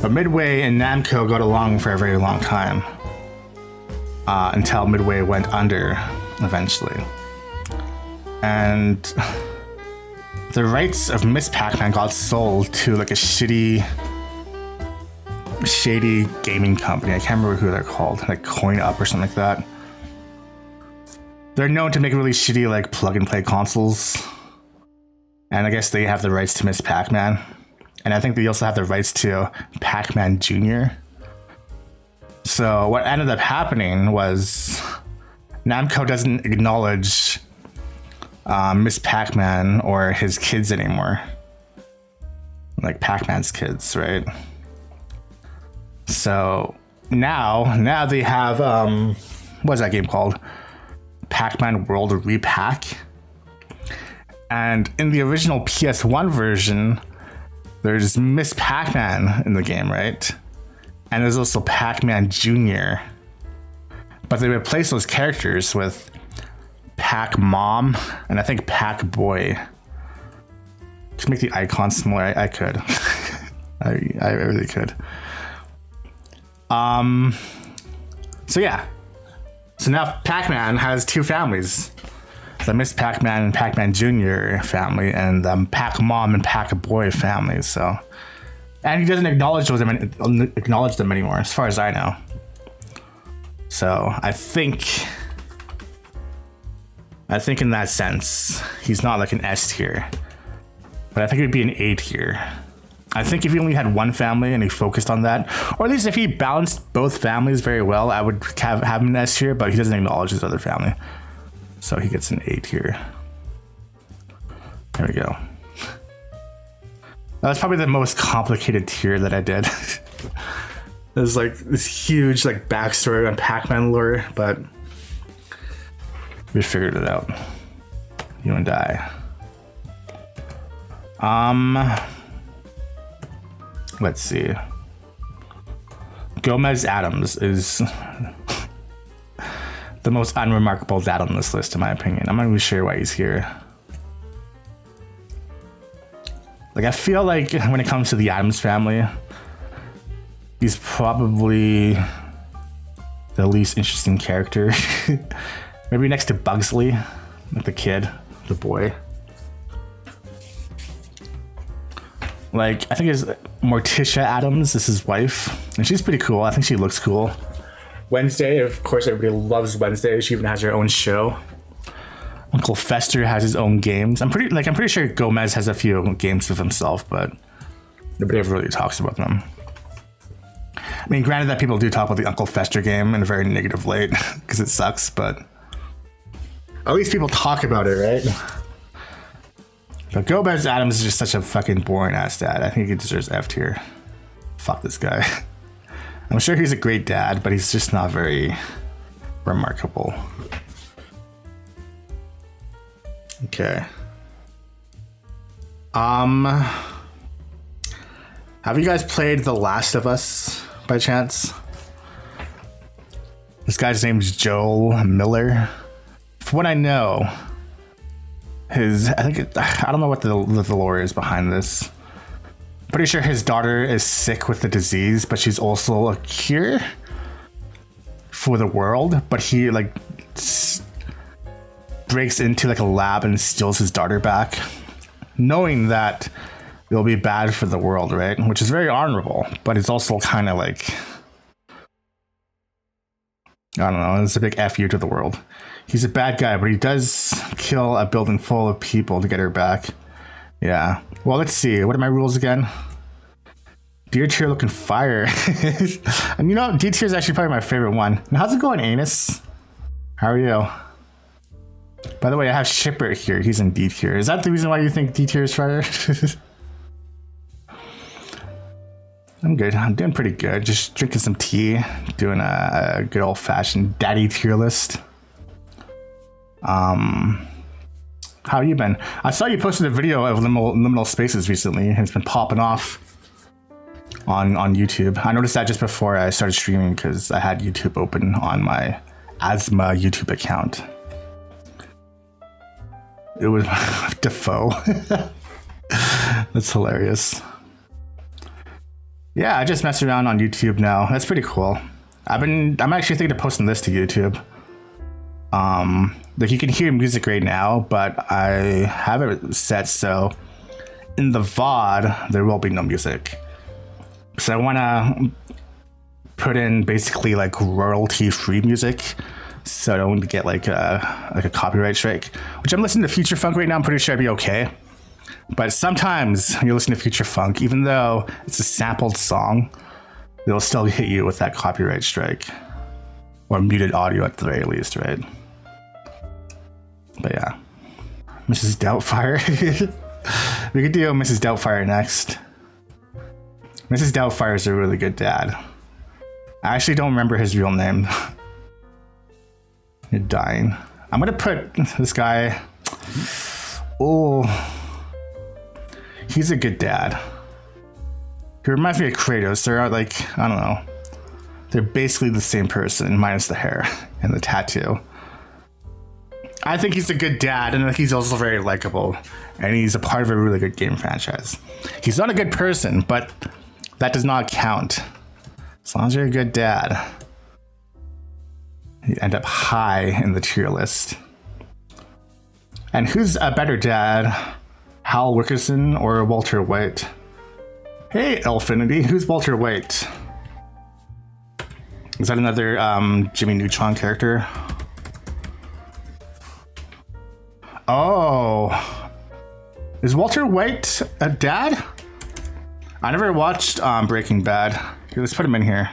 S1: But Midway and Namco got along for a very long time until Midway went under eventually. And the rights of Miss Pac-Man got sold to like a shady gaming company. I can't remember who they're called, like Coin Up or something like that. They're known to make really shitty like plug and play consoles. And I guess they have the rights to Miss Pac-Man. And I think they also have the rights to Pac-Man Jr. So what ended up happening was Namco doesn't acknowledge Miss Pac-Man or his kids anymore. Like Pac-Man's kids, right? So now they have what's that game called? Pac-Man World Repack. And in the original PS1 version, there's Miss Pac-Man in the game, right? And there's also Pac-Man Jr. But they replaced those characters with Pac-Mom and I think Pac-Boy. To make the icon smaller, I could. I really could. So yeah. So now Pac-Man has two families. The Miss Pac-Man and Pac-Man Jr. family and the Pac-Mom and Pac-Boy family. So, and he doesn't acknowledge them anymore, as far as I know. So I think in that sense, he's not like an S tier, but I think it'd be an A tier. I think if he only had one family and he focused on that, or at least if he balanced both families very well, I would have him an S tier, but he doesn't acknowledge his other family. So he gets an 8 here. There we go. That's probably the most complicated tier that I did. There's like this huge like backstory on Pac-Man lore, but we figured it out. You and I. Let's see. Gomez Adams is the most unremarkable dad on this list, in my opinion. I'm not even sure why he's here. Like, I feel like when it comes to the Addams family, he's probably the least interesting character. Maybe next to Bugsley, like the kid, the boy. Like, I think it's Morticia Addams, this is his wife, and she's pretty cool. I think she looks cool. Wednesday, of course, everybody loves Wednesday. She even has her own show. Uncle Fester has his own games. I'm pretty sure Gomez has a few games of himself, but nobody ever really talks about them. I mean, granted that people do talk about the Uncle Fester game in a very negative light because it sucks, but at least people talk about it, right? But Gomez Adams is just such a fucking boring ass dad. I think he deserves F tier. Fuck this guy. I'm sure he's a great dad, but he's just not very remarkable. Okay. Have you guys played The Last of Us by chance? This guy's name's Joel Miller. From what I know, I don't know what the lore is behind this. Pretty sure his daughter is sick with the disease, but she's also a cure for the world. But he like breaks into like a lab and steals his daughter back, knowing that it'll be bad for the world, right? Which is very honorable, but it's also kind of like I don't know. It's a big F you to the world. He's a bad guy, but he does kill a building full of people to get her back. Yeah. Well, let's see. What are my rules again? D tier looking fire. And you know, D tier is actually probably my favorite one. And how's it going, Anus? How are you? By the way, I have Shipper here. He's in D tier. Is that the reason why you think D tier is fire? I'm good. I'm doing pretty good. Just drinking some tea. Doing a good old fashioned daddy tier list. How you been? I saw you posted a video of liminal spaces recently, and it's been popping off on YouTube. I noticed that just before I started streaming because I had YouTube open on my asthma YouTube account. It was Defoe. That's hilarious. Yeah, I just mess around on YouTube now. That's pretty cool. I'm actually thinking of posting this to YouTube. Like you can hear music right now, but I have it set so in the VOD there will be no music. So I want to put in basically like royalty-free music, so I don't get like a copyright strike. Which I'm listening to Future Funk right now. I'm pretty sure I'd be okay. But sometimes when you listen to Future Funk, even though it's a sampled song, it'll still hit you with that copyright strike or muted audio at the very least, right? But yeah, Mrs. Doubtfire. We could do Mrs. Doubtfire next. Mrs. Doubtfire is a really good dad. I actually don't remember his real name. You're dying. I'm gonna put this guy. Oh, he's a good dad. He reminds me of Kratos. They're like, I don't know. They're basically the same person, minus the hair and the tattoo. I think he's a good dad, and he's also very likable, and he's a part of a really good game franchise. He's not a good person, but that does not count. As long as you're a good dad, you end up high in the tier list. And who's a better dad, Hal Wilkerson or Walter White? Hey, Elfinity, who's Walter White? Is that another Jimmy Neutron character? Oh, is Walter White a dad? I never watched Breaking Bad. Here, let's put him in here.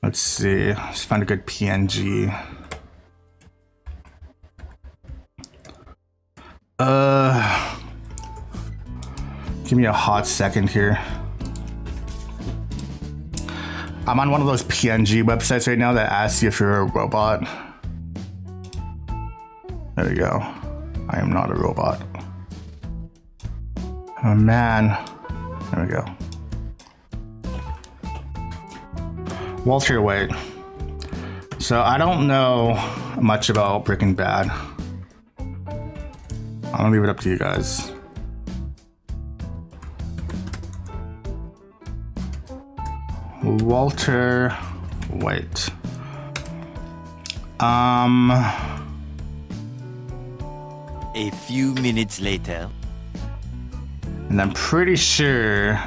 S1: Let's see. Let's find a good PNG. Give me a hot second here. I'm on one of those PNG websites right now that asks you if you're a robot. There we go. I am not a robot. Oh man. There we go. Walter White. So I don't know much about Breaking Bad. I'm gonna leave it up to you guys. Walter White.
S2: A few minutes later.
S1: And I'm pretty sure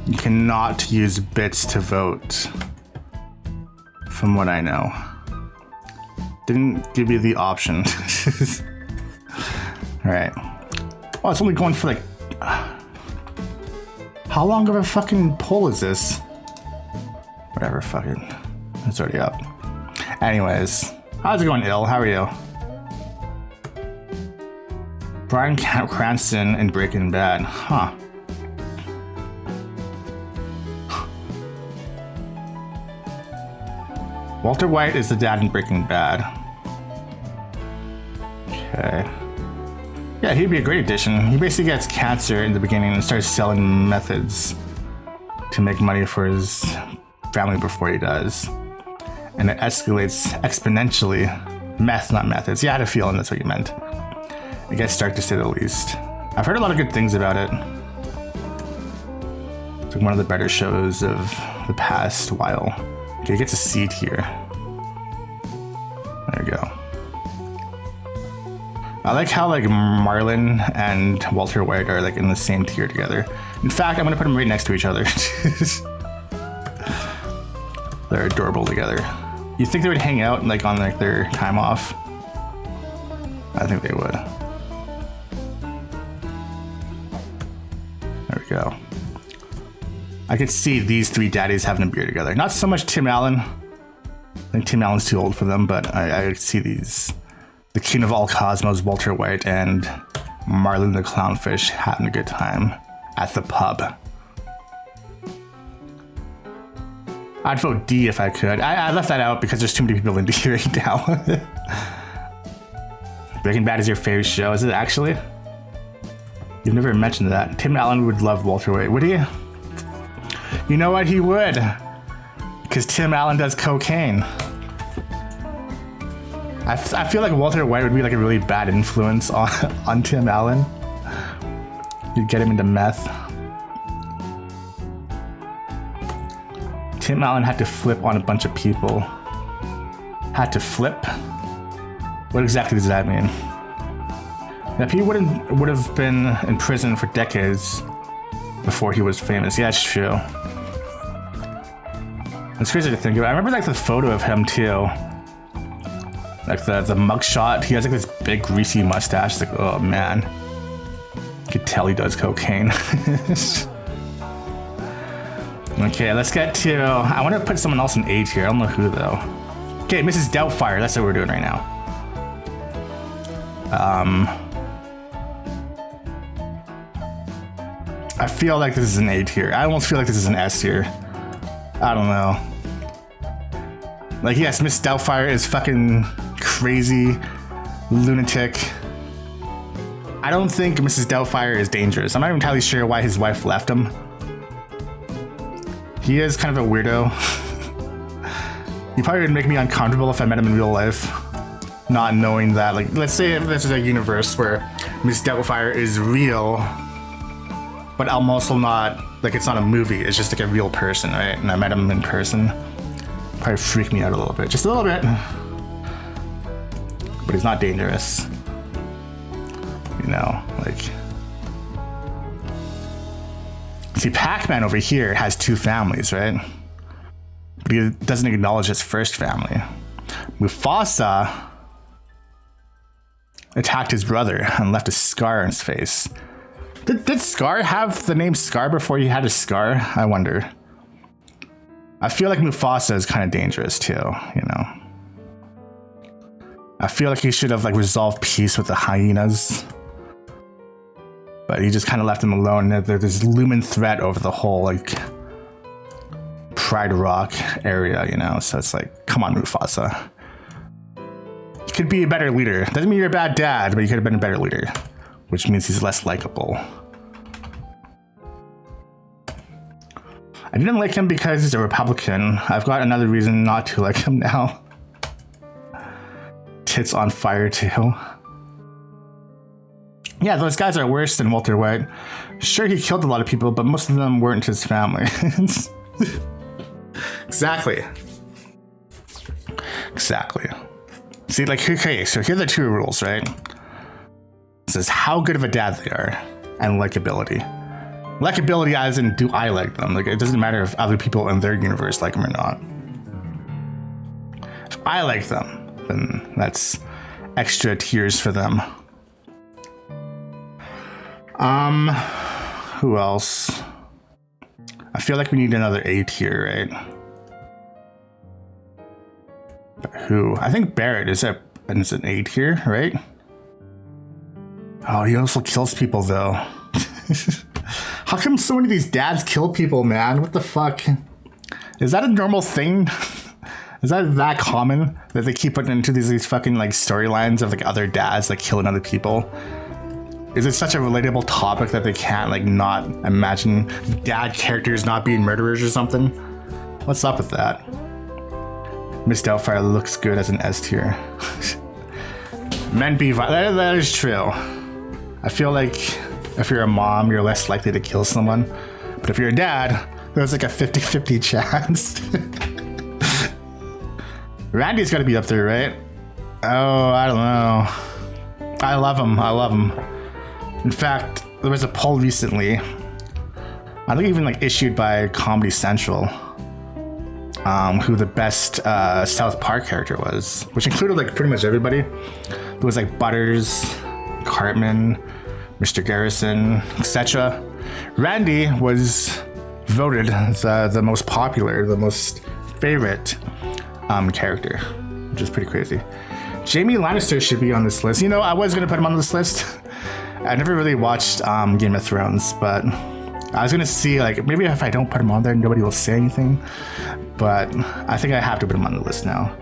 S1: you cannot use bits to vote, from what I know. Didn't give you the option. Alright. Oh, it's only going for like... How long of a fucking poll is this? Whatever, fucking... It's already up. Anyways. How's it going, Il? How are you? Bryan Cranston in Breaking Bad. Huh. Walter White is the dad in Breaking Bad. Okay. Yeah, he'd be a great addition. He basically gets cancer in the beginning and starts selling methods to make money for his family before he does. And it escalates exponentially. Meth, not methods. Yeah, I had a feeling that's what you meant. It gets dark to say the least. I've heard a lot of good things about it. It's like one of the better shows of the past while. Okay, it gets a seat here. There we go. I like how like Marlon and Walter White are like in the same tier together. In fact, I'm gonna put them right next to each other. They're adorable together. You think they would hang out like on like their time off? I think they would. There we go. I could see these three daddies having a beer together. Not so much Tim Allen. I think Tim Allen's too old for them, but I could see these. The king of all cosmos, Walter White, and Marlon the Clownfish having a good time at the pub. I'd vote D if I could. I left that out because there's too many people in D right now. Breaking Bad is your favorite show, is it actually? You've never mentioned that. Tim Allen would love Walter White, would he? You know what, he would. Because Tim Allen does cocaine. I feel like Walter White would be like a really bad influence on Tim Allen. You'd get him into meth. Tim Allen had to flip on a bunch of people. Had to flip? What exactly does that mean? If he would have been in prison for decades before he was famous. Yeah, that's true. It's crazy to think about. I remember like the photo of him too. Like the mugshot. He has like this big greasy mustache. It's like, oh man. You could tell he does cocaine. Okay, let's get to... I want to put someone else in A tier. I don't know who though. Okay, Mrs. Doubtfire. That's what we're doing right now. I feel like this is an A tier. I almost feel like this is an S tier. I don't know. Like, yes, Miss Doubtfire is fucking crazy, lunatic. I don't think Mrs. Doubtfire is dangerous. I'm not even entirely sure why his wife left him. He is kind of a weirdo. He probably would make me uncomfortable if I met him in real life. Not knowing that, like, let's say if this is a universe where Miss Doubtfire is real, but I'm also not, like, it's not a movie, it's just like a real person, right? And I met him in person. Probably freak me out a little bit, just a little bit. But he's not dangerous. You know, like... See, Pac-Man over here has two families, right? But he doesn't acknowledge his first family. Mufasa attacked his brother and left a scar on his face. Did Scar have the name Scar before he had a scar? I wonder. I feel like Mufasa is kind of dangerous too, you know? I feel like he should have like resolved peace with the hyenas. But he just kind of left him alone. There's this looming threat over the whole like Pride Rock area, you know? So it's like, come on, Mufasa. You could be a better leader. Doesn't mean you're a bad dad, but you could have been a better leader. Which means he's less likable. I didn't like him because he's a Republican. I've got another reason not to like him now. Tits on fire too. Yeah, those guys are worse than Walter White. Sure, he killed a lot of people, but most of them weren't his family. Exactly. Exactly. See, like, okay, so here are the two rules, right? It says how good of a dad they are, and likability. Likability as in, do I like them? Like, it doesn't matter if other people in their universe like them or not. If I like them, then that's extra tiers for them. Who else? I feel like we need another A tier, right? But who? I think Barrett is an A tier, right? Oh, he also kills people though. How come so many of these dads kill people, man? What the fuck? Is that a normal thing? Is that common that they keep putting into these fucking like storylines of like other dads like killing other people? Is it such a relatable topic that they can't like not imagine dad characters not being murderers or something? What's up with that? Miss Doubtfire looks good as an S tier. Men be violent. That is true. I feel like if you're a mom, you're less likely to kill someone. But if you're a dad, there's like a 50-50 chance. Randy's gotta be up there, right? Oh, I don't know. I love him. I love him. In fact, there was a poll recently, I think even like issued by Comedy Central, who the best South Park character was, which included like pretty much everybody. There was like Butters, Cartman, Mr. Garrison, etc. Randy was voted as the most popular, the most favorite character, which is pretty crazy. Jaime Lannister should be on this list. You know, I was going to put him on this list. I never really watched Game of Thrones, but I was going to see, like, maybe if I don't put him on there, nobody will say anything. But I think I have to put him on the list now.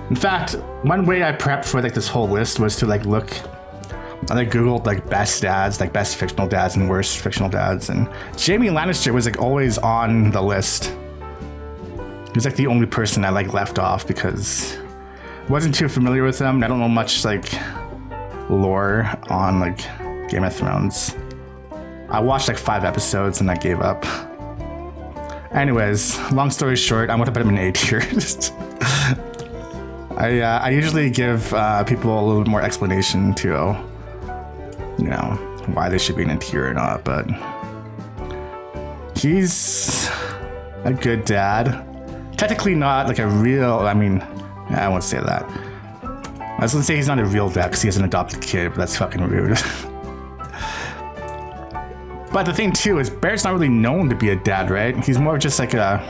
S1: In fact, one way I prepped for, like, this whole list was to, like, look... I like Googled like best dads, like best fictional dads and worst fictional dads, and Jaime Lannister was like always on the list. He was like the only person I like left off because I wasn't too familiar with him. I don't know much like lore on like Game of Thrones. I watched like 5 episodes and I gave up. Anyways, long story short, I'm gonna put him in A tier. I usually give people a little bit more explanation to, you know, why they should be in a tier or not, but he's a good dad. Technically not like a real, I mean, I won't say that. I was gonna say he's not a real dad because he has an adopted kid, but that's fucking rude. But the thing too is Barrett's not really known to be a dad, right? He's more just like that's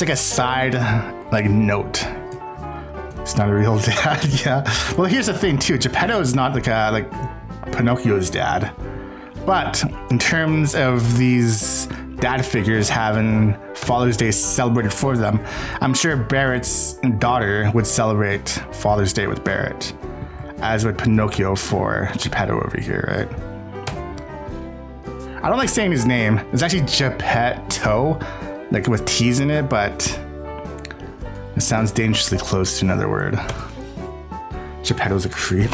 S1: like a side like note. It's not a real dad, yeah. Well, here's the thing too. Geppetto is not like Pinocchio's dad. But in terms of these dad figures having Father's Day celebrated for them, I'm sure Barrett's daughter would celebrate Father's Day with Barrett, as would Pinocchio for Geppetto over here, right? I don't like saying his name. It's actually Geppetto, like with T's in it, but it sounds dangerously close to another word. Geppetto's a creep.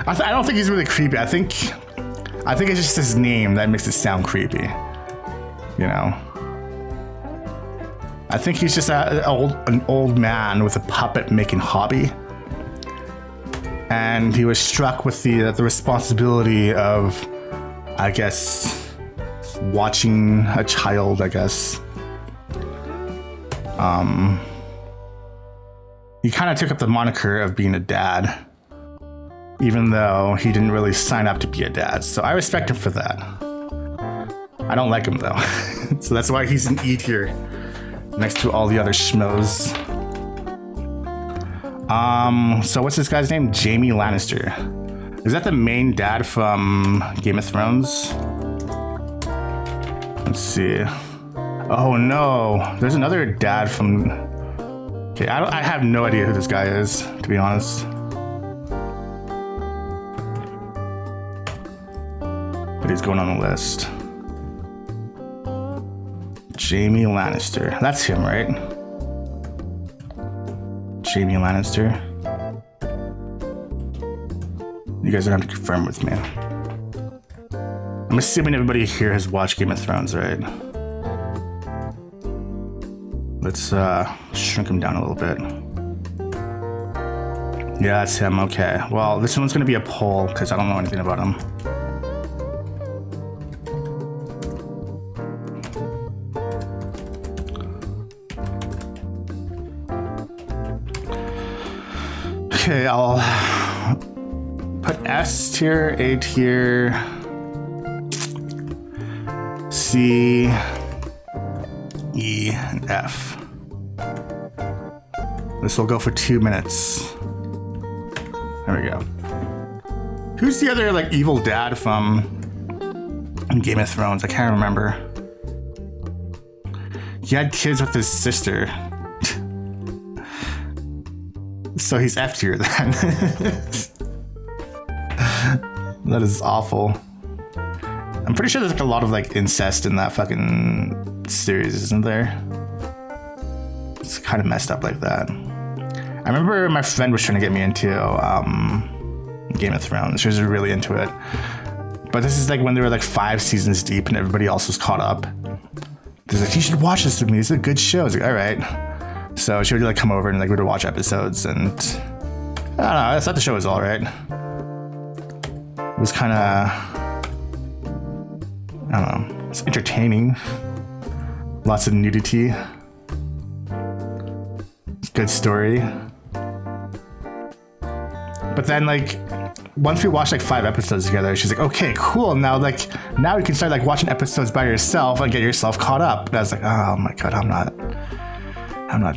S1: I don't think he's really creepy. I think it's just his name that makes it sound creepy. You know? I think he's just an old man with a puppet making hobby. And he was struck with the responsibility of, I guess, watching a child, I guess. He kind of took up the moniker of being a dad, even though he didn't really sign up to be a dad. So I respect him for that. I don't like him though. So that's why he's in E tier next to all the other schmoes. So what's this guy's name? Jaime Lannister. Is that the main dad from Game of Thrones? Let's see. Oh no, there's another dad from... Okay, I have no idea who this guy is, to be honest. But he's going on the list. Jaime Lannister. That's him, right? Jaime Lannister. You guys don't have to confirm with me. I'm assuming everybody here has watched Game of Thrones, right? Let's shrink him down a little bit. Yeah, that's him. Okay. Well, this one's gonna be a poll because I don't know anything about him. Okay, I'll put S tier, A tier, C, E, and F. This will go for 2 minutes. There we go. Who's the other like evil dad from Game of Thrones? I can't remember. He had kids with his sister. So he's F tier then. That is awful. I'm pretty sure there's like a lot of like incest in that fucking series, isn't there? It's kind of messed up like that. I remember my friend was trying to get me into Game of Thrones. She was really into it. But this is like when they were like 5 seasons deep and everybody else was caught up. She's like, you should watch this with me. It's a good show. I was like, all right. So she would like come over and like we would watch episodes, and I don't know, I thought the show was all right. It was kind of, I don't know, it's entertaining. Lots of nudity. Good story. But then like once we watched like 5 episodes together, she's like, okay, cool. Now you can start like watching episodes by yourself and get yourself caught up. And I was like, oh my God, I'm not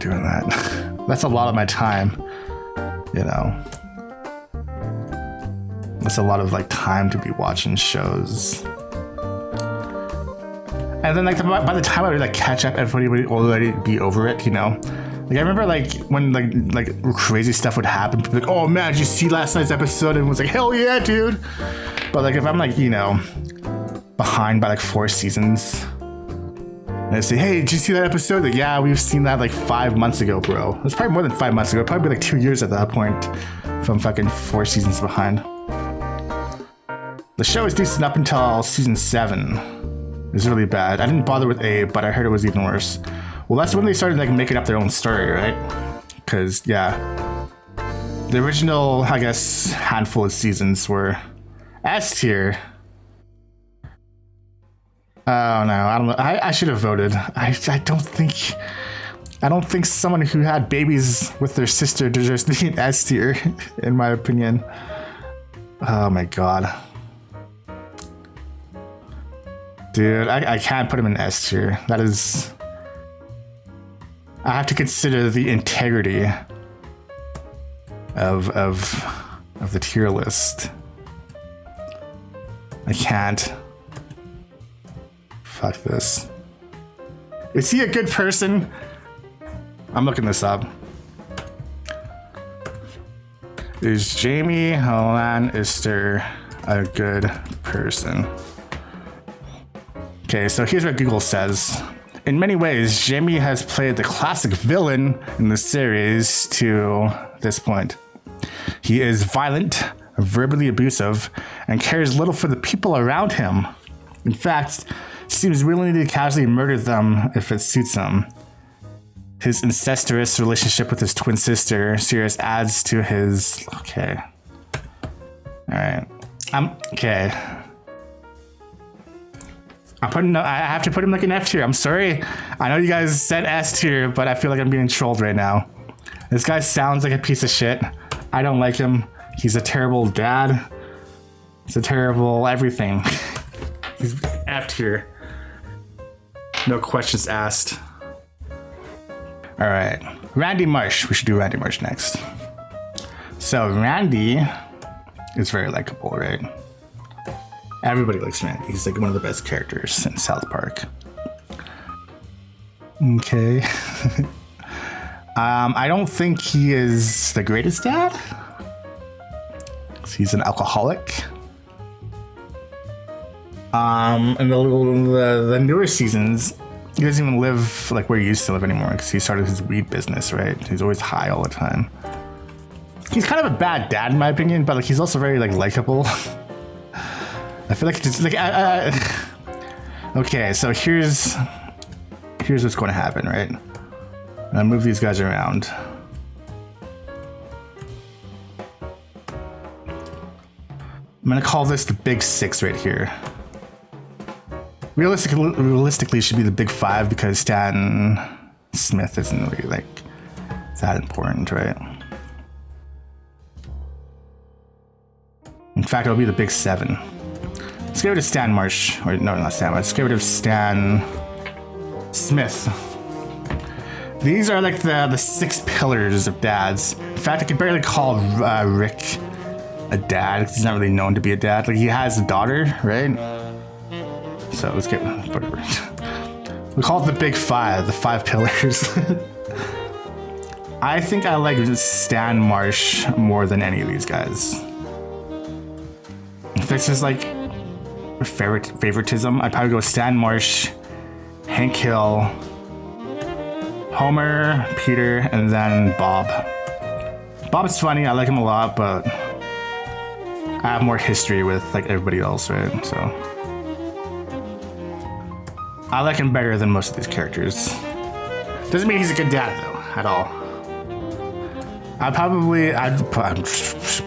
S1: doing that. That's a lot of my time, you know. That's a lot of like time to be watching shows. And then like by the time I would like catch up, everybody would already be over it, you know. Like I remember like when like crazy stuff would happen, people would be like, oh man, did you see last night's episode? And it was like, hell yeah, dude. But like if I'm like, you know, behind by like 4 seasons, and I say, hey, did you see that episode? Like, yeah, we've seen that like 5 months ago, bro. It was probably more than 5 months ago. It'd probably be like 2 years at that point from fucking 4 seasons behind. The show was decent up until season 7. It was really bad. I didn't bother with 8, but I heard it was even worse. Well, that's when they started like making up their own story, right? Because yeah, the original, I guess, handful of seasons were S tier. Oh no, I don't know. I should have voted. I don't think someone who had babies with their sister deserves to be an S tier, in my opinion. Oh my God. Dude, I can't put him in S tier. That is... I have to consider the integrity of the tier list. I can't. Fuck this. Is he a good person? I'm looking this up. Is Jamie Lannister a good person? Okay, so here's what Google says. In many ways, Jamie has played the classic villain in the series to this point. He is violent, verbally abusive, and cares little for the people around him. In fact, seems willing to casually murder them if it suits him. His incestuous relationship with his twin sister, Sirius, adds to his... Okay. Alright. Okay. I have to put him like an F tier. I'm sorry. I know you guys said S tier, but I feel like I'm being trolled right now. This guy sounds like a piece of shit. I don't like him. He's a terrible dad. He's a terrible everything. He's F tier. No questions asked. All right. Randy Marsh. We should do Randy Marsh next. So Randy is very likable, right? Everybody likes Randy. He's like one of the best characters in South Park. Okay. I don't think he is the greatest dad. He's an alcoholic. In the newer seasons, he doesn't even live like where he used to live anymore because he started his weed business, right? He's always high all the time. He's kind of a bad dad in my opinion, but like he's also very like likable. I feel like it's like okay, so here's what's going to happen, right? I'm gonna move these guys around. I'm gonna call this the big 6 right here. Realistically, it should be the big 5 because Stan Smith isn't really like that important, right? In fact, it'll be the big 7. Let's get rid of Stan Marsh, or no, not Stan Marsh. Let's get rid of Stan Smith. These are like the 6 pillars of dads. In fact, I could barely call Rick a dad because he's not really known to be a dad. Like he has a daughter, right? So let's get whatever. We call it the big 5, the 5 pillars. I think I like Stan Marsh more than any of these guys. If this is like favoritism, I'd probably go Stan Marsh, Hank Hill, Homer, Peter, and then Bob. Bob's funny, I like him a lot, but I have more history with like everybody else, right? So I like him better than most of these characters. Doesn't mean he's a good dad though. at all. I'd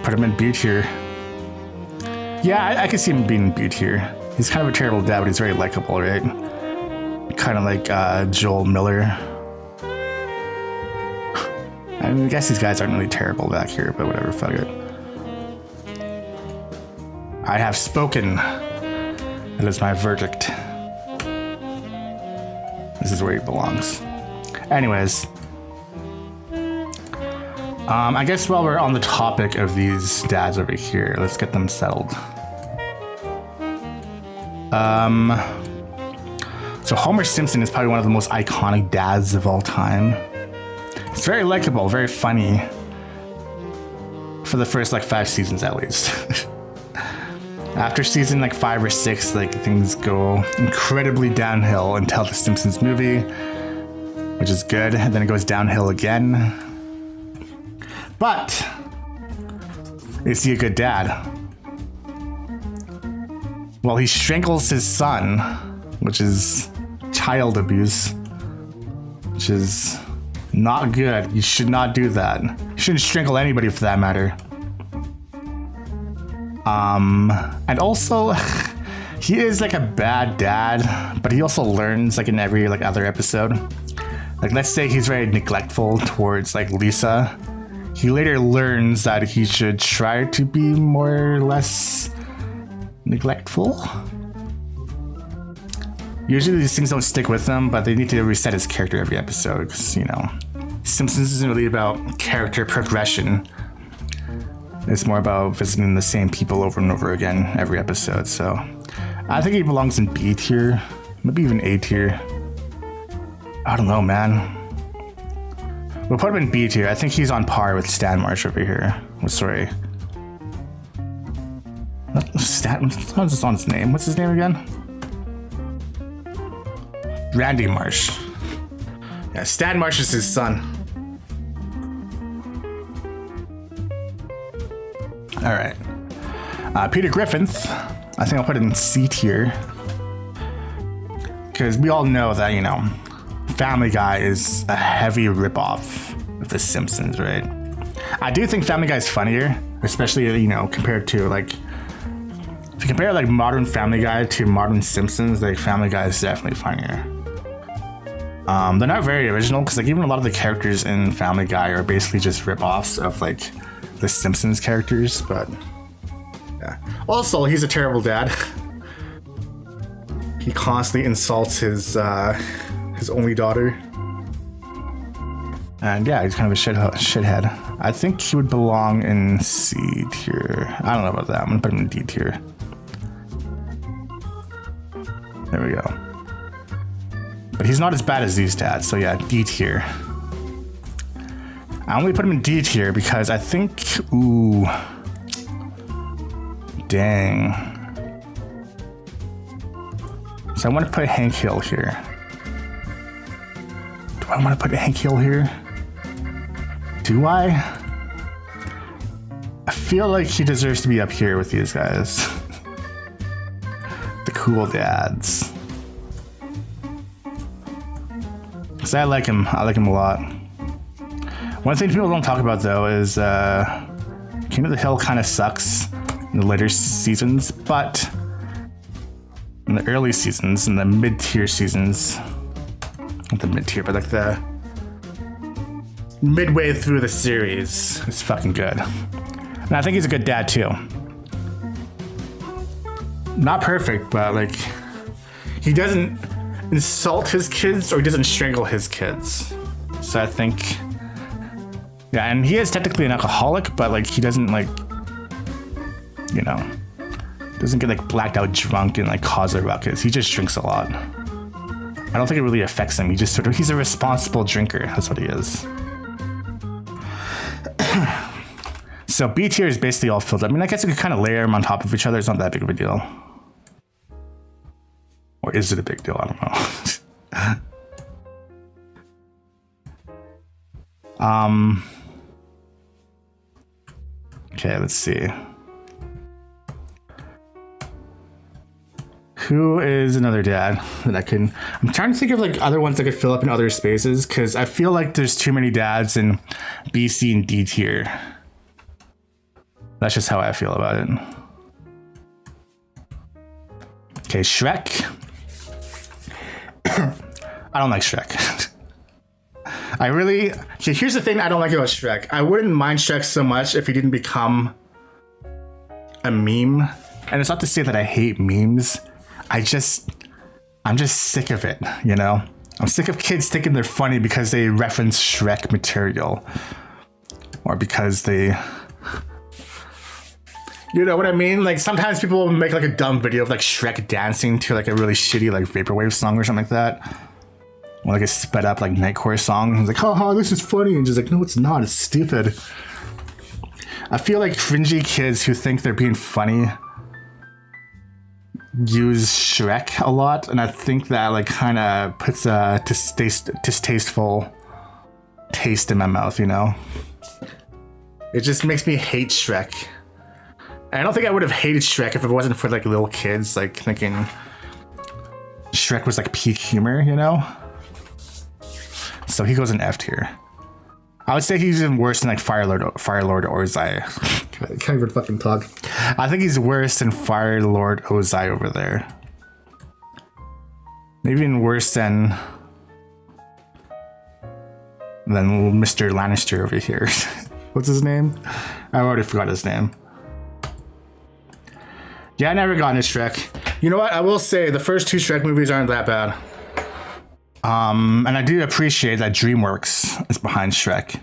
S1: put him in B tier. Yeah, I could see him being in B tier. He's kind of a terrible dad, but he's very likable, right? Kind of like Joel Miller. I mean, I guess these guys aren't really terrible back here, but whatever, fuck it. I have spoken. That is my verdict. This is where he belongs. Anyways. I guess while we're on the topic of these dads over here, let's get them settled. So Homer Simpson is probably one of the most iconic dads of all time. It's very likable, very funny. For the first 5 seasons at least. After season 5 or 6, things go incredibly downhill until the Simpsons movie, which is good, and then it goes downhill again. But is he a good dad? Well, he strangles his son, which is child abuse, which is not good. You should not do that. You shouldn't strangle anybody for that matter. And also, he is a bad dad, but he also learns in every other episode. Let's say he's very neglectful towards Lisa. He later learns that he should try to be more or less neglectful. Usually these things don't stick with him, but they need to reset his character every episode because, Simpsons isn't really about character progression. It's more about visiting the same people over and over again every episode. So I think he belongs in B tier, maybe even A tier. I don't know, man. We'll put him in B tier. I think he's on par with Stan Marsh over here. Oh, sorry. What's on his name? What's his name again? Randy Marsh. Yeah, Stan Marsh is his son. All right. Peter Griffith, I think I'll put it in C tier. Because we all know that, Family Guy is a heavy ripoff of The Simpsons, right? I do think Family Guy is funnier, especially, compared to, if you compare, modern Family Guy to modern Simpsons, Family Guy is definitely funnier. They're not very original, because, even a lot of the characters in Family Guy are basically just ripoffs of, the Simpsons characters, but yeah. Also, he's a terrible dad. He constantly insults his only daughter. And yeah, he's kind of a shithead. I think he would belong in C tier. I don't know about that. I'm gonna put him in D tier. There we go. But he's not as bad as these dads, so yeah, D tier. I only put him in D tier because I think, ooh, dang. So I want to put Hank Hill here. Do I want to put Hank Hill here? Do I? I feel like he deserves to be up here with these guys. The cool dads. Because I like him. I like him a lot. One thing people don't talk about, though, is King of the Hill kind of sucks in the later seasons, but in the early seasons, in the mid-tier seasons, not the mid-tier, but the midway through the series, it's fucking good. And I think he's a good dad, too. Not perfect, but, he doesn't insult his kids or he doesn't strangle his kids. So I think... Yeah, and he is technically an alcoholic, but he doesn't doesn't get blacked out drunk and cause a ruckus. He just drinks a lot. I don't think it really affects him. He's a responsible drinker. That's what he is. So B tier is basically all filled up. I mean, I guess you could kind of layer them on top of each other. It's not that big of a deal. Or is it a big deal? I don't know. Okay, let's see. Who is another dad that I can... I'm trying to think of like other ones that could fill up in other spaces, because I feel like there's too many dads in B, C, and D tier. That's just how I feel about it. Okay, Shrek. I don't like Shrek. I really... Okay, here's the thing I don't like about Shrek. I wouldn't mind Shrek so much if he didn't become a meme. And it's not to say that I hate memes. I'm just sick of it, you know? I'm sick of kids thinking they're funny because they reference Shrek material. Or because they... You know what I mean? Like, sometimes people will make like a dumb video of like Shrek dancing to like a really shitty like vaporwave song or something like that. Or like a sped up like Nightcore song. It's like, haha, this is funny. And just like, no, it's not. It's stupid. I feel like cringy kids who think they're being funny use Shrek a lot. And I think that like kind of puts a distasteful taste in my mouth, you know? It just makes me hate Shrek. And I don't think I would have hated Shrek if it wasn't for like little kids like thinking Shrek was like peak humor, you know? So he goes in F tier. I would say he's even worse than like Firelord Ozai. I can't even fucking talk. I think he's worse than Firelord Ozai over there. Maybe even worse than Mr. Lannister over here. What's his name? I already forgot his name. Yeah, I never got into Shrek. You know what? I will say the first two Shrek movies aren't that bad. And I do appreciate that DreamWorks is behind Shrek.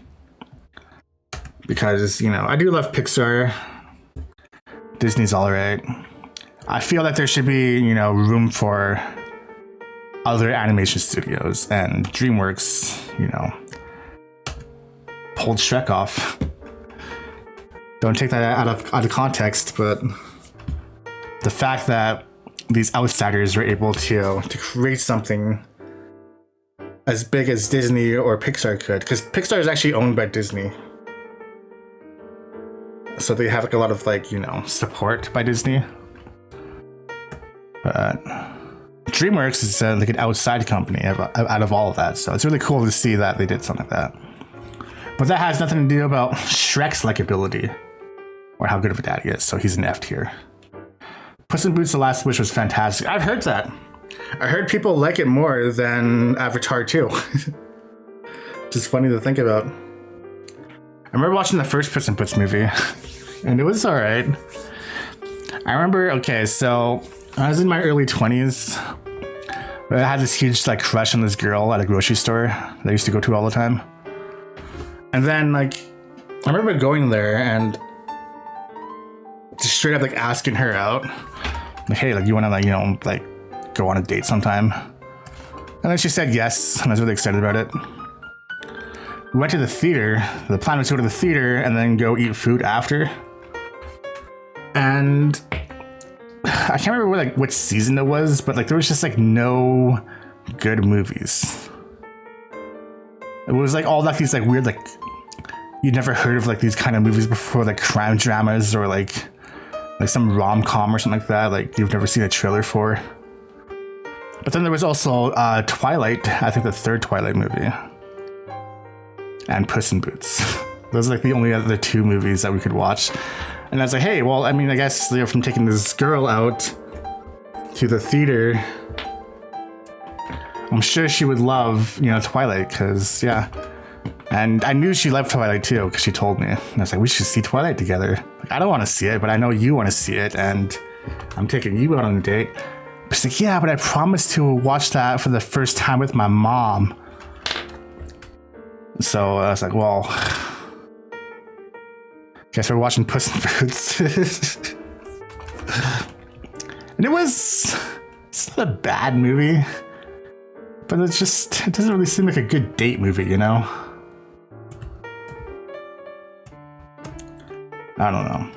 S1: Because, you know, I do love Pixar. Disney's alright. I feel that there should be, you know, room for other animation studios. And DreamWorks, you know, pulled Shrek off. Don't take that out of context, but the fact that these outsiders were able to create something as big as Disney or Pixar could, because Pixar is actually owned by Disney, so they have like a lot of like, you know, support by Disney. But DreamWorks is like an outside company out of all of that, so it's really cool to see that they did something like that. But that has nothing to do about Shrek's likability or how good of a dad he is, so he's an F tier. Puss in Boots: The Last Wish was fantastic. I've heard that. I heard people like it more than Avatar 2. Just funny to think about. I remember watching the first Puss in Boots movie, and it was alright. I remember, okay, so I was in my early 20s. I had this huge like crush on this girl at a grocery store that I used to go to all the time. And then like, I remember going there and just straight up like asking her out. Like, hey, like, you want to like, you know, like go on a date sometime? And then she said yes, and I was really excited about it. We went to the theater. The plan was to go to the theater and then go eat food after. And I can't remember what season it was, but like there was just like no good movies. It was like all like these like weird like you'd never heard of like these kind of movies before, like crime dramas or like some rom-com or something like that, like you've never seen a trailer for. But then there was also Twilight, I think the third Twilight movie, and Puss in Boots. Those are like the only other two movies that we could watch. And I was like, hey, well, I mean, I guess, you know, from taking this girl out to the theater, I'm sure she would love, you know, Twilight, because, yeah. And I knew she loved Twilight too, because she told me. And I was like, we should see Twilight together. Like, I don't want to see it, but I know you want to see it, and I'm taking you out on a date. But she's like, yeah, but I promised to watch that for the first time with my mom. So I was like, well, guess we're watching Puss in Boots. And it's not a bad movie, but it doesn't really seem like a good date movie, you know? I don't know.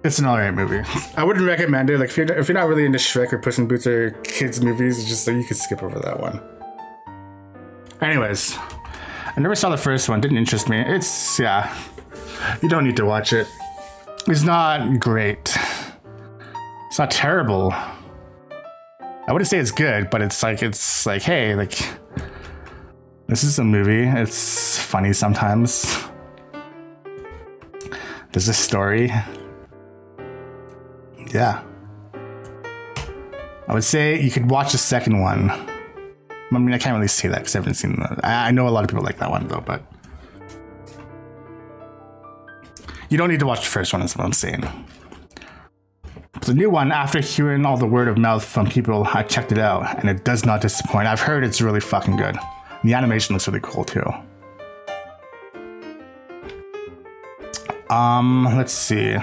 S1: It's an alright movie. I wouldn't recommend it. Like if you're not really into Shrek or Puss in Boots or kids movies, it's just like you could skip over that one. Anyways, I never saw the first one. Didn't interest me. You don't need to watch it. It's not great. It's not terrible. I wouldn't say it's good, but it's like, hey, like, this is a movie. It's funny sometimes. There's a story. Yeah. I would say you could watch the second one. I mean, I can't really say that because I haven't seen that. I know a lot of people like that one though, but you don't need to watch the first one, is what I'm saying. The new one, after hearing all the word of mouth from people, I checked it out, and it does not disappoint. I've heard it's really fucking good. The animation looks really cool too. Let's see.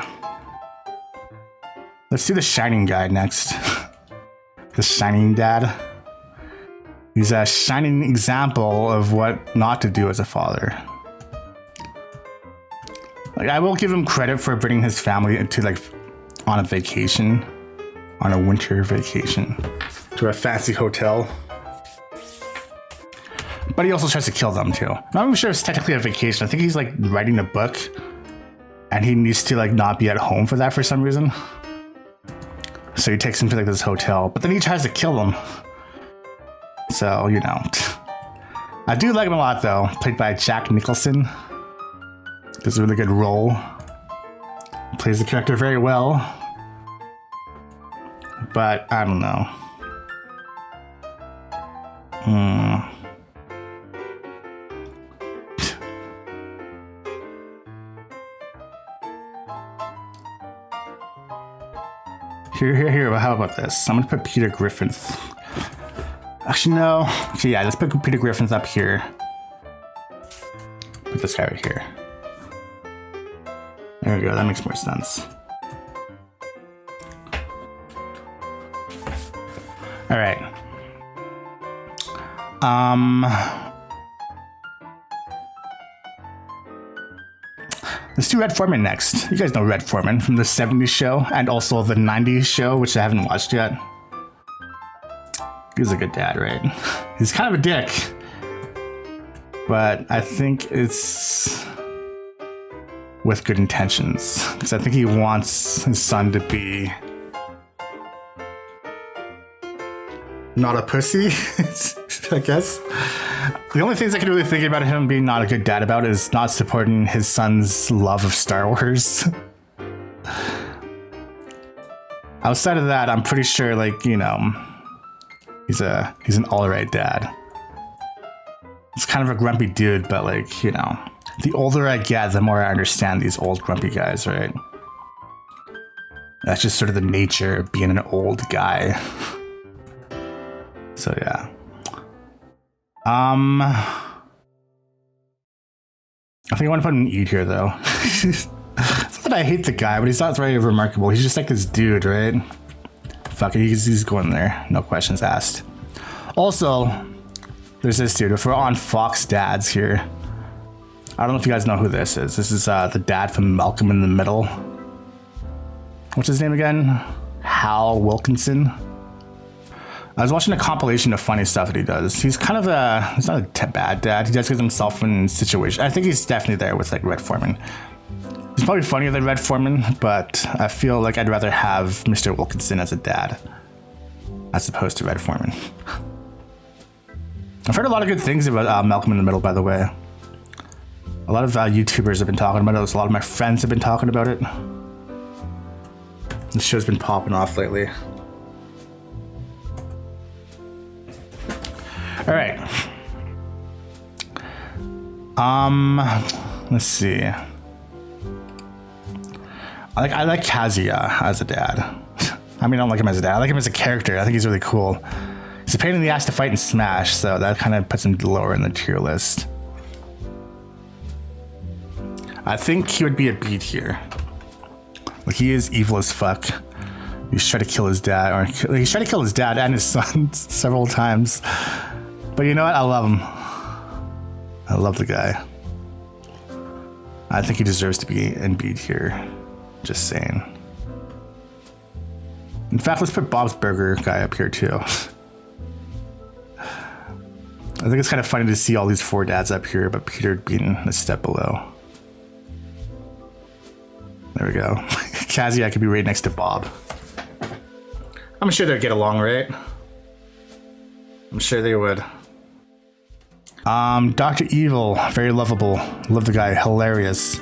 S1: Let's see the Shining guy next. The Shining dad. He's a shining example of what not to do as a father. Like, I will give him credit for bringing his family into, like, on a vacation, on a winter vacation, to a fancy hotel. But he also tries to kill them too. I'm not even sure it's technically a vacation. I think he's like writing a book, and he needs to like not be at home for that for some reason. So he takes him to like this hotel, but then he tries to kill him. So, you know. I do like him a lot though. Played by Jack Nicholson. Does a really good role. Plays the character very well. But I don't know. Here, how about this? I'm gonna put Peter Griffith. Actually, no. Actually, yeah, let's put Peter Griffith up here. Put this guy right here. There we go, that makes more sense. Alright. Let's do Red Foreman next. You guys know Red Foreman from the 70s show and also the 90s show, which I haven't watched yet. He's a good dad, right? He's kind of a dick. But I think it's with good intentions. Because I think he wants his son to be not a pussy, I guess. The only things I can really think about him being not a good dad about is not supporting his son's love of Star Wars. Outside of that, I'm pretty sure, like, you know, he's an alright dad. He's kind of a grumpy dude, but like, you know, the older I get, the more I understand these old grumpy guys, right? That's just sort of the nature of being an old guy. So yeah. I think I want to put an E here though. It's not that I hate the guy, but he's not very remarkable. He's just like this dude, right? Fuck it, he's going there. No questions asked. Also, there's this dude. If we're on Fox Dads here, I don't know if you guys know who this is. This is the dad from Malcolm in the Middle. What's his name again? Hal Wilkinson. I was watching a compilation of funny stuff that he does. He's kind of he's not a bad dad. He does get himself in situations. I think he's definitely there with like Red Foreman. He's probably funnier than Red Foreman, but I feel like I'd rather have Mr. Wilkinson as a dad as opposed to Red Foreman. I've heard a lot of good things about Malcolm in the Middle, by the way. A lot of YouTubers have been talking about it. A lot of my friends have been talking about it. This show's been popping off lately. All right. Let's see. I like Kazuya as a dad. I mean, I don't like him as a dad. I like him as a character. I think he's really cool. He's a pain in the ass to fight and smash, so that kind of puts him lower in the tier list. I think he would be a B tier. Like, he is evil as fuck. He's trying to kill his dad, or he's trying to kill his dad and his son several times. But you know what? I love him. I love the guy. I think he deserves to be in B tier. Just saying. In fact, let's put Bob's Burger guy up here too. I think it's kind of funny to see all these four dads up here, but Peter being a step below. There we go. Kazuya could be right next to Bob. I'm sure they'd get along, right? I'm sure they would. Dr. Evil, very lovable. Love the guy, hilarious.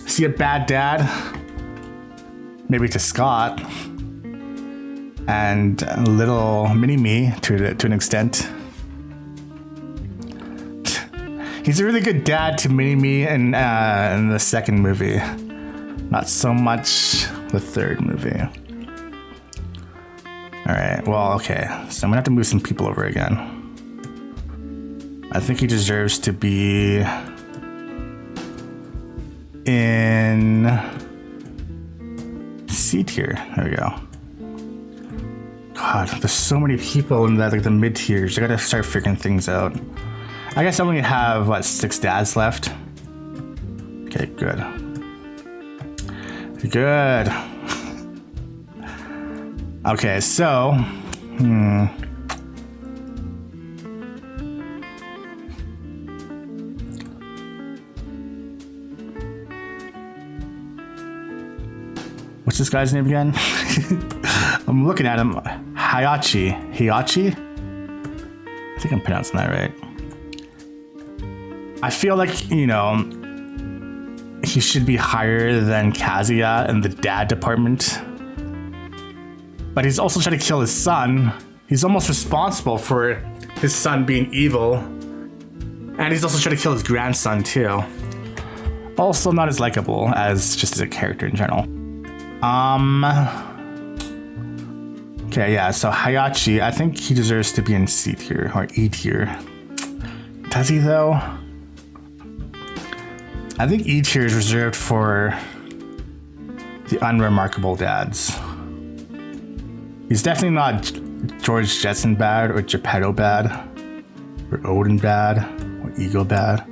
S1: Is he a bad dad? Maybe to Scott. And little mini-me to an extent. He's a really good dad to mini-me in the second movie. Not so much the third movie. Alright, well, okay. So I'm gonna have to move some people over again. I think he deserves to be in C tier. There we go. God, there's so many people in that, like the mid tiers. I gotta start figuring things out. I guess I only have, what, 6 dads left? Okay, good. Good. Okay, so... What's this guy's name again? I'm looking at him. Hiachi. I think I'm pronouncing that right. I feel like, you know, he should be higher than Kazuya in the dad department. But he's also trying to kill his son. He's almost responsible for his son being evil. And he's also trying to kill his grandson too. Also not as likable as just as a character in general. Okay, yeah, so Hayachi, I think he deserves to be in C tier or E tier. Does he though? I think E tier is reserved for the unremarkable dads. He's definitely not George Jetson bad or Geppetto bad or Odin bad or Ego bad.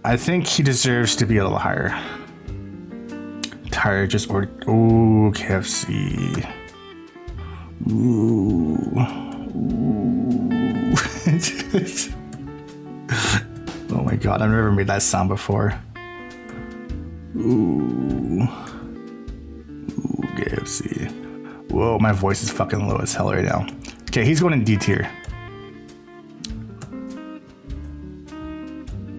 S1: I think he deserves to be a little higher. Tired just ordered. Ooh, KFC. Ooh. Oh my god, I've never made that sound before. Ooh. Ooh, KFC. Whoa, my voice is fucking low as hell right now. Okay, he's going in D tier.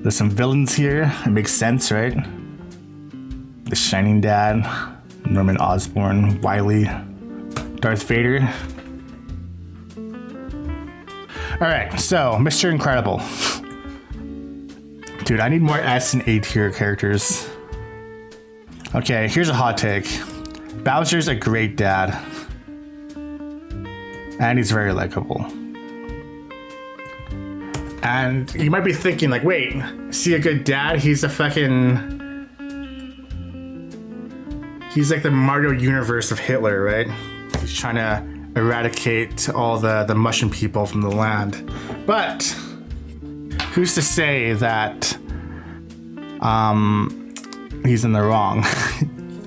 S1: There's some villains here. It makes sense, right? The Shining Dad, Norman Osborn, Wily, Darth Vader. Alright, so Mr. Incredible. Dude, I need more S and A tier characters. Okay, here's a hot take. Bowser's a great dad. And he's very likable. And you might be thinking, like, wait, is he a good dad? He's a fucking... He's like the Mario universe of Hitler, right? He's trying to eradicate all the mushroom people from the land. But who's to say that he's in the wrong,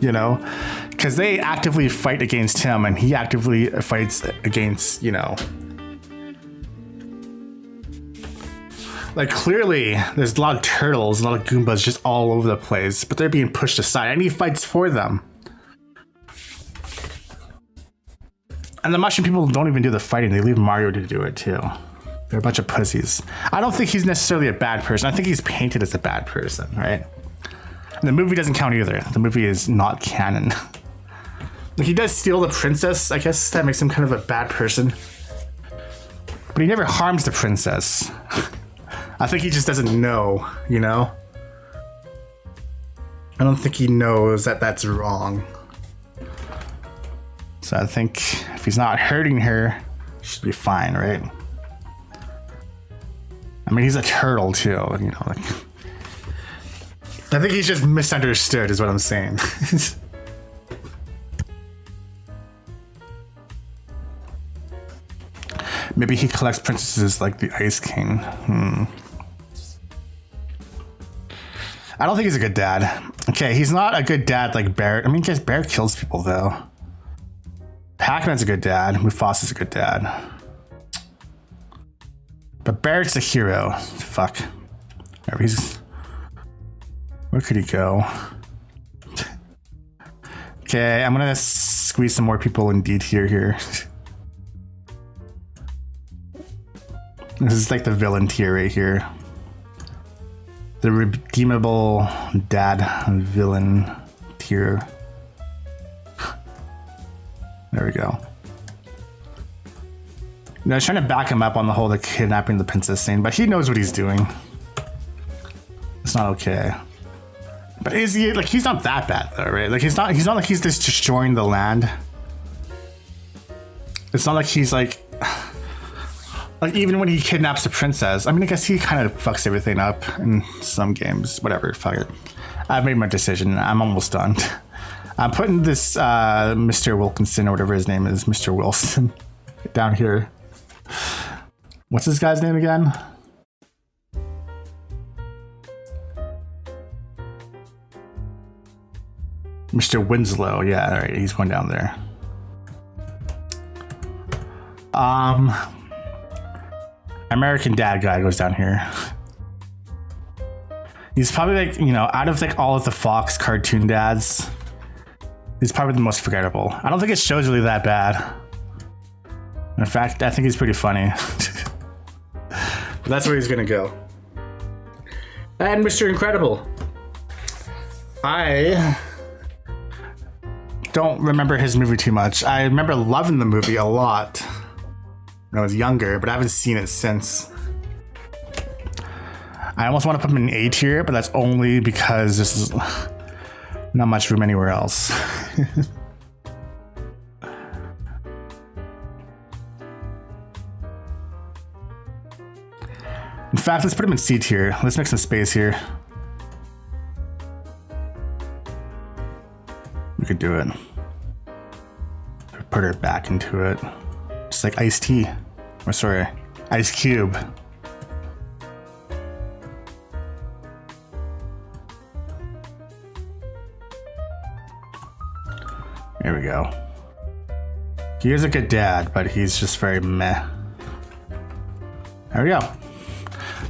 S1: you know? Because they actively fight against him and he actively fights against, you know... Like, clearly, there's a lot of turtles, a lot of Goombas just all over the place, but they're being pushed aside, and he fights for them. And the mushroom people don't even do the fighting, they leave Mario to do it, too. They're a bunch of pussies. I don't think he's necessarily a bad person, I think he's painted as a bad person, right? And the movie doesn't count either. The movie is not canon. Like, he does steal the princess, I guess that makes him kind of a bad person. But he never harms the princess. I think he just doesn't know, you know? I don't think he knows that that's wrong. So I think if he's not hurting her, he should be fine, right? I mean, he's a turtle too, you know, like... I think he's just misunderstood is what I'm saying. Maybe he collects princesses like the Ice King. I don't think he's a good dad. Okay, he's not a good dad like Barrett. I mean, guys, Barrett kills people though. Pac-Man's a good dad. Mufasa's a good dad. But Barrett's a hero. Fuck. Where could he go? Okay, I'm gonna squeeze some more people in D tier here. This is like the villain tier right here. The redeemable dad villain tier. There we go. I was trying to back him up on the whole like kidnapping the princess thing, but he knows what he's doing. It's not okay. But is he like he's not that bad though, right? Like he's not like he's just destroying the land. It's not like he's like even when he kidnaps the princess. I mean, I guess he kind of fucks everything up in some games. Whatever, fuck it. I've made my decision. I'm almost done. I'm putting this Mr. Wilkinson or whatever his name is, Mr. Wilson, down here. What's this guy's name again? Mr. Winslow. Yeah, all right, he's going down there. American Dad guy goes down here. He's probably like, you know, out of like all of the Fox cartoon dads, he's probably the most forgettable. I don't think his show's really that bad. In fact, I think he's pretty funny. But that's where he's gonna go. And Mr. Incredible. I don't remember his movie too much. I remember loving the movie a lot when I was younger, but I haven't seen it since. I almost want to put him in A tier, but that's only because this is not much room anywhere else. In fact, let's put him in C tier. Let's make some space here. We could do it. Put her back into it. Just like Ice-T. Or sorry, Ice Cube. There we go. He is a good dad, but he's just very meh. There we go.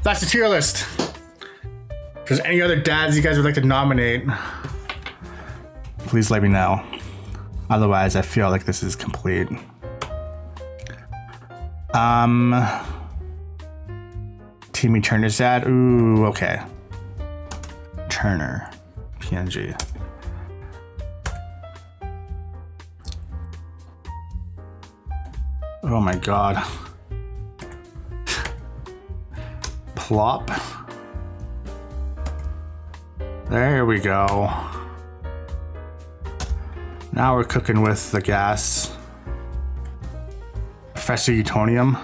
S1: That's the tier list. If there's any other dads you guys would like to nominate, please let me know. Otherwise, I feel like this is complete. Timmy Turner's dad. Ooh, okay. Turner. PNG. Oh my god. Plop. There we go. Now we're cooking with the gas. Professor Utonium.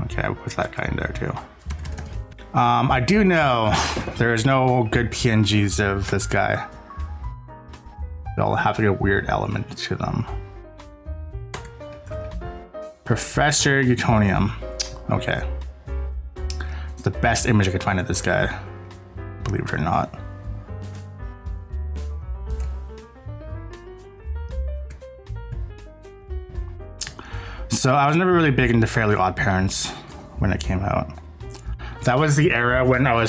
S1: Okay, I'll put that guy in there too. I do know there is no good PNGs of this guy. They all have like a weird element to them. Professor Utonium. Okay. It's the best image I could find of this guy, believe it or not. So I was never really big into Fairly Odd Parents when it came out. That was the era when I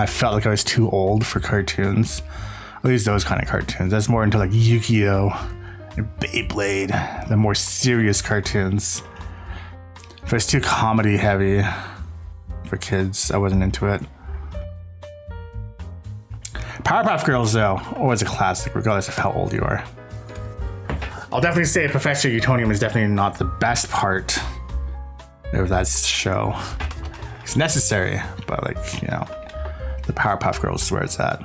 S1: felt like I was too old for cartoons. At least those kind of cartoons. I was more into like Yu-Gi-Oh! And Beyblade, the more serious cartoons. If it was too comedy heavy for kids, I wasn't into it. Powerpuff Girls though, always a classic regardless of how old you are. I'll definitely say Professor Utonium is definitely not the best part of that show. It's necessary, but like, you know, the Powerpuff Girls is where it's at.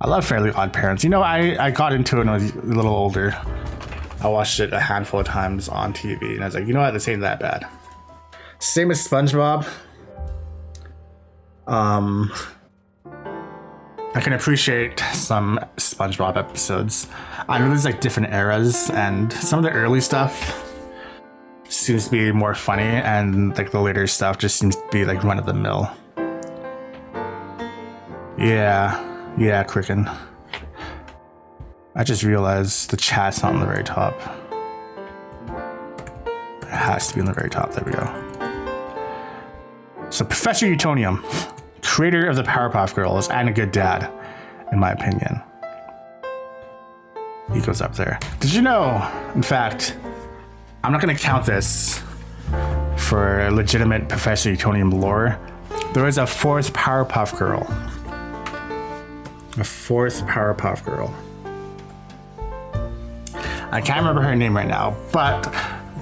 S1: I love Fairly Odd Parents. You know, I got into it when I was a little older. I watched it a handful of times on TV, and I was like, you know what, this ain't that bad. Same as SpongeBob. I can appreciate some SpongeBob episodes. I know there's like different eras, and some of the early stuff seems to be more funny, and like the later stuff just seems to be like run of the mill. Yeah, Cricken. I just realized the chat's not on the very top. It has to be on the very top. There we go. So Professor Utonium, creator of the Powerpuff Girls and a good dad, in my opinion. goes up there. Did you know, in fact, I'm not going to count this for legitimate Professor Utonium lore. There is a fourth Powerpuff Girl. A fourth Powerpuff Girl. I can't remember her name right now, but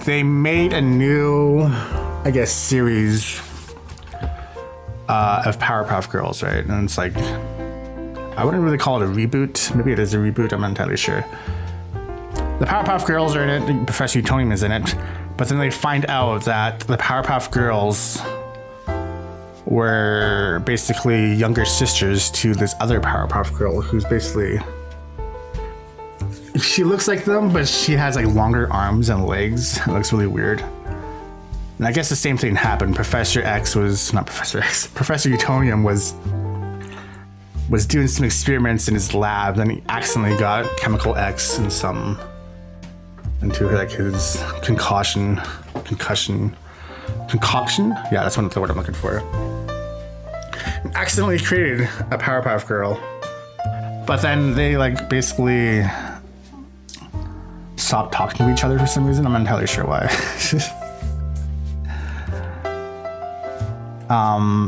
S1: they made a new, I guess, series of Powerpuff Girls, right? And it's like, I wouldn't really call it a reboot. Maybe it is a reboot, I'm not entirely sure. The Powerpuff Girls are in it, Professor Utonium is in it, but then they find out that the Powerpuff Girls were basically younger sisters to this other Powerpuff Girl who's basically... She looks like them, but she has like longer arms and legs. It looks really weird. And I guess the same thing happened. Professor Utonium was doing some experiments in his lab, then he accidentally got chemical X into like his concoction. Yeah, that's the word I'm looking for. Accidentally created a Powerpuff Girl, but then they like basically stopped talking to each other for some reason. I'm not entirely sure why.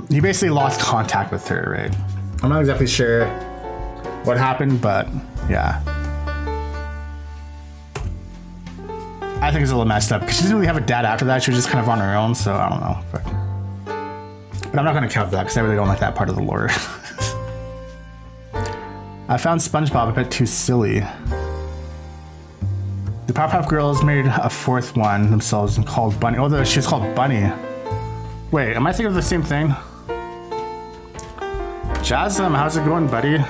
S1: He basically lost contact with her, right? I'm not exactly sure what happened, but yeah. I think it's a little messed up because she didn't really have a dad after that. She was just kind of on her own, so I don't know. But I'm not going to count that because I really don't like that part of the lore. I found SpongeBob a bit too silly. The Powerpuff Girls made a fourth one themselves and called Bunny. Oh, she's called Bunny. Wait, am I thinking of the same thing? Jasmine, how's it going, buddy?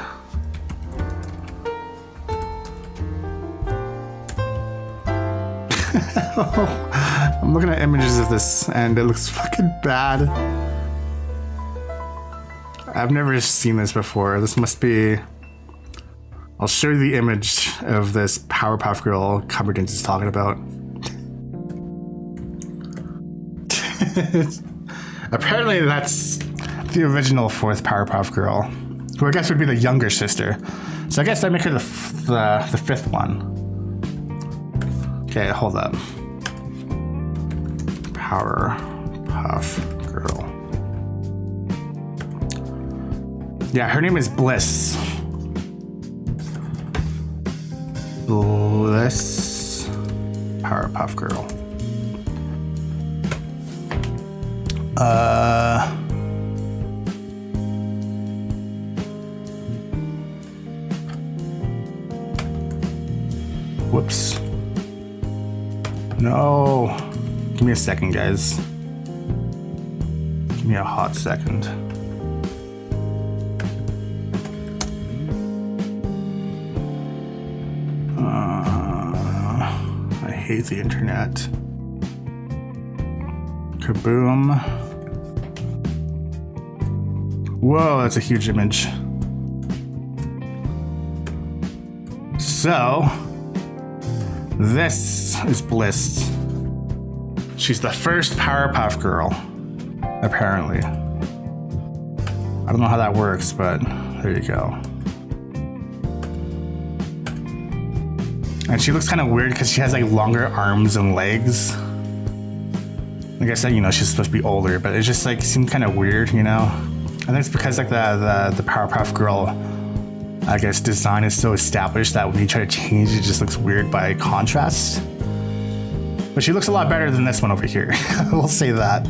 S1: I'm looking at images of this and it looks fucking bad. I've never seen this before. This must be... I'll show you the image of this Powerpuff Girl Cumberton is talking about. Apparently that's the original fourth Powerpuff Girl, who I guess would be the younger sister. So I guess that make her the fifth one. Okay, hold up. Powerpuff Girl. Yeah, her name is Bliss. Bliss Powerpuff Girl. Whoops. No. Give me a second, guys. Give me a hot second. I hate the internet. Kaboom. Whoa, that's a huge image. So, this is Bliss. She's the first Powerpuff Girl, apparently. I don't know how that works, but there you go. And she looks kind of weird because she has like longer arms and legs. Like I said, you know, she's supposed to be older, but it just like seemed kind of weird, you know? I think it's because like the Powerpuff Girl, I guess, design is so established that when you try to change it, it just looks weird by contrast. But she looks a lot better than this one over here. We'll say that.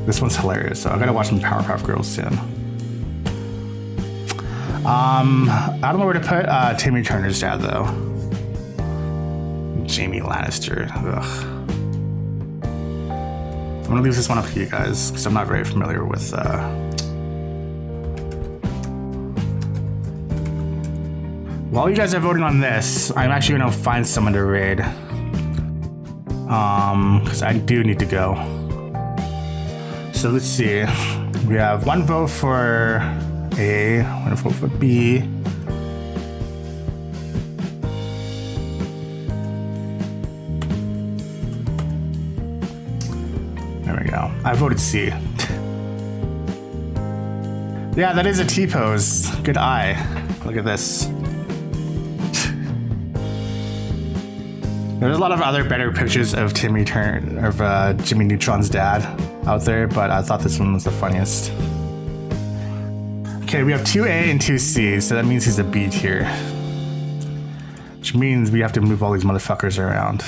S1: This one's hilarious, so I gotta watch some Powerpuff Girls soon. I don't know where to put Timmy Turner's dad though. Jamie Lannister. Ugh. I'm gonna leave this one up to you guys because I'm not very familiar with. While you guys are voting on this, I'm actually gonna find someone to raid. Because I do need to go. So let's see. We have one vote for A, one vote for B. There we go. I voted C. Yeah, that is a T-pose. Good eye. Look at this. There's a lot of other better pictures of Jimmy Neutron's dad out there, but I thought this one was the funniest. Okay, we have 2A and 2C, so that means he's a B tier. Which means we have to move all these motherfuckers around.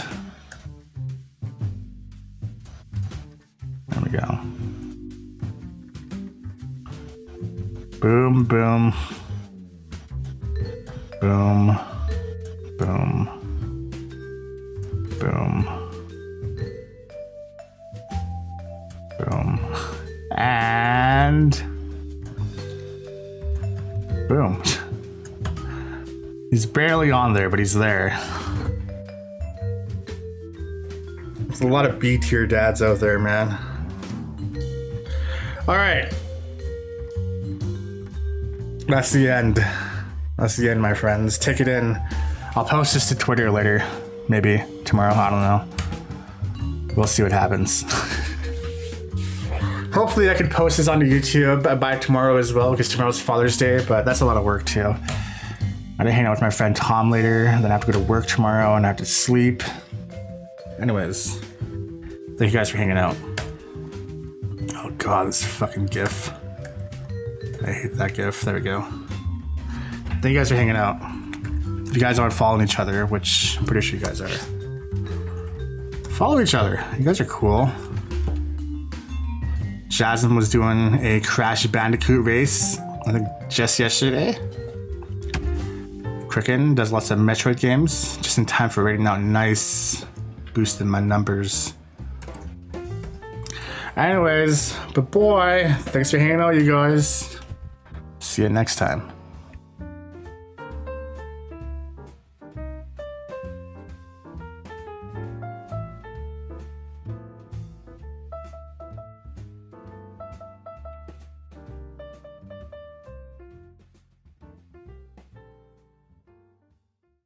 S1: There we go. Boom, boom. Boom. Boom. Boom. Boom. And boom. He's barely on there, but he's there. There's a lot of B tier dads out there, man. All right. That's the end. That's the end, my friends. Take it in. I'll post this to Twitter later. Maybe tomorrow. I don't know. We'll see what happens. Hopefully I can post this onto YouTube by tomorrow as well, because tomorrow's Father's Day, but that's a lot of work too. I gotta hang out with my friend Tom later, then I have to go to work tomorrow and I have to sleep. Anyways, thank you guys for hanging out. Oh god, this fucking GIF. I hate that GIF. There we go. Thank you guys for hanging out. If you guys aren't following each other, which I'm pretty sure you guys are, follow each other. You guys are cool. Jasmine was doing a Crash Bandicoot race, I think just yesterday. Cricken does lots of Metroid games, just in time for rating out nice, boosting my numbers. Anyways, but boy, thanks for hanging out, you guys. See you next time.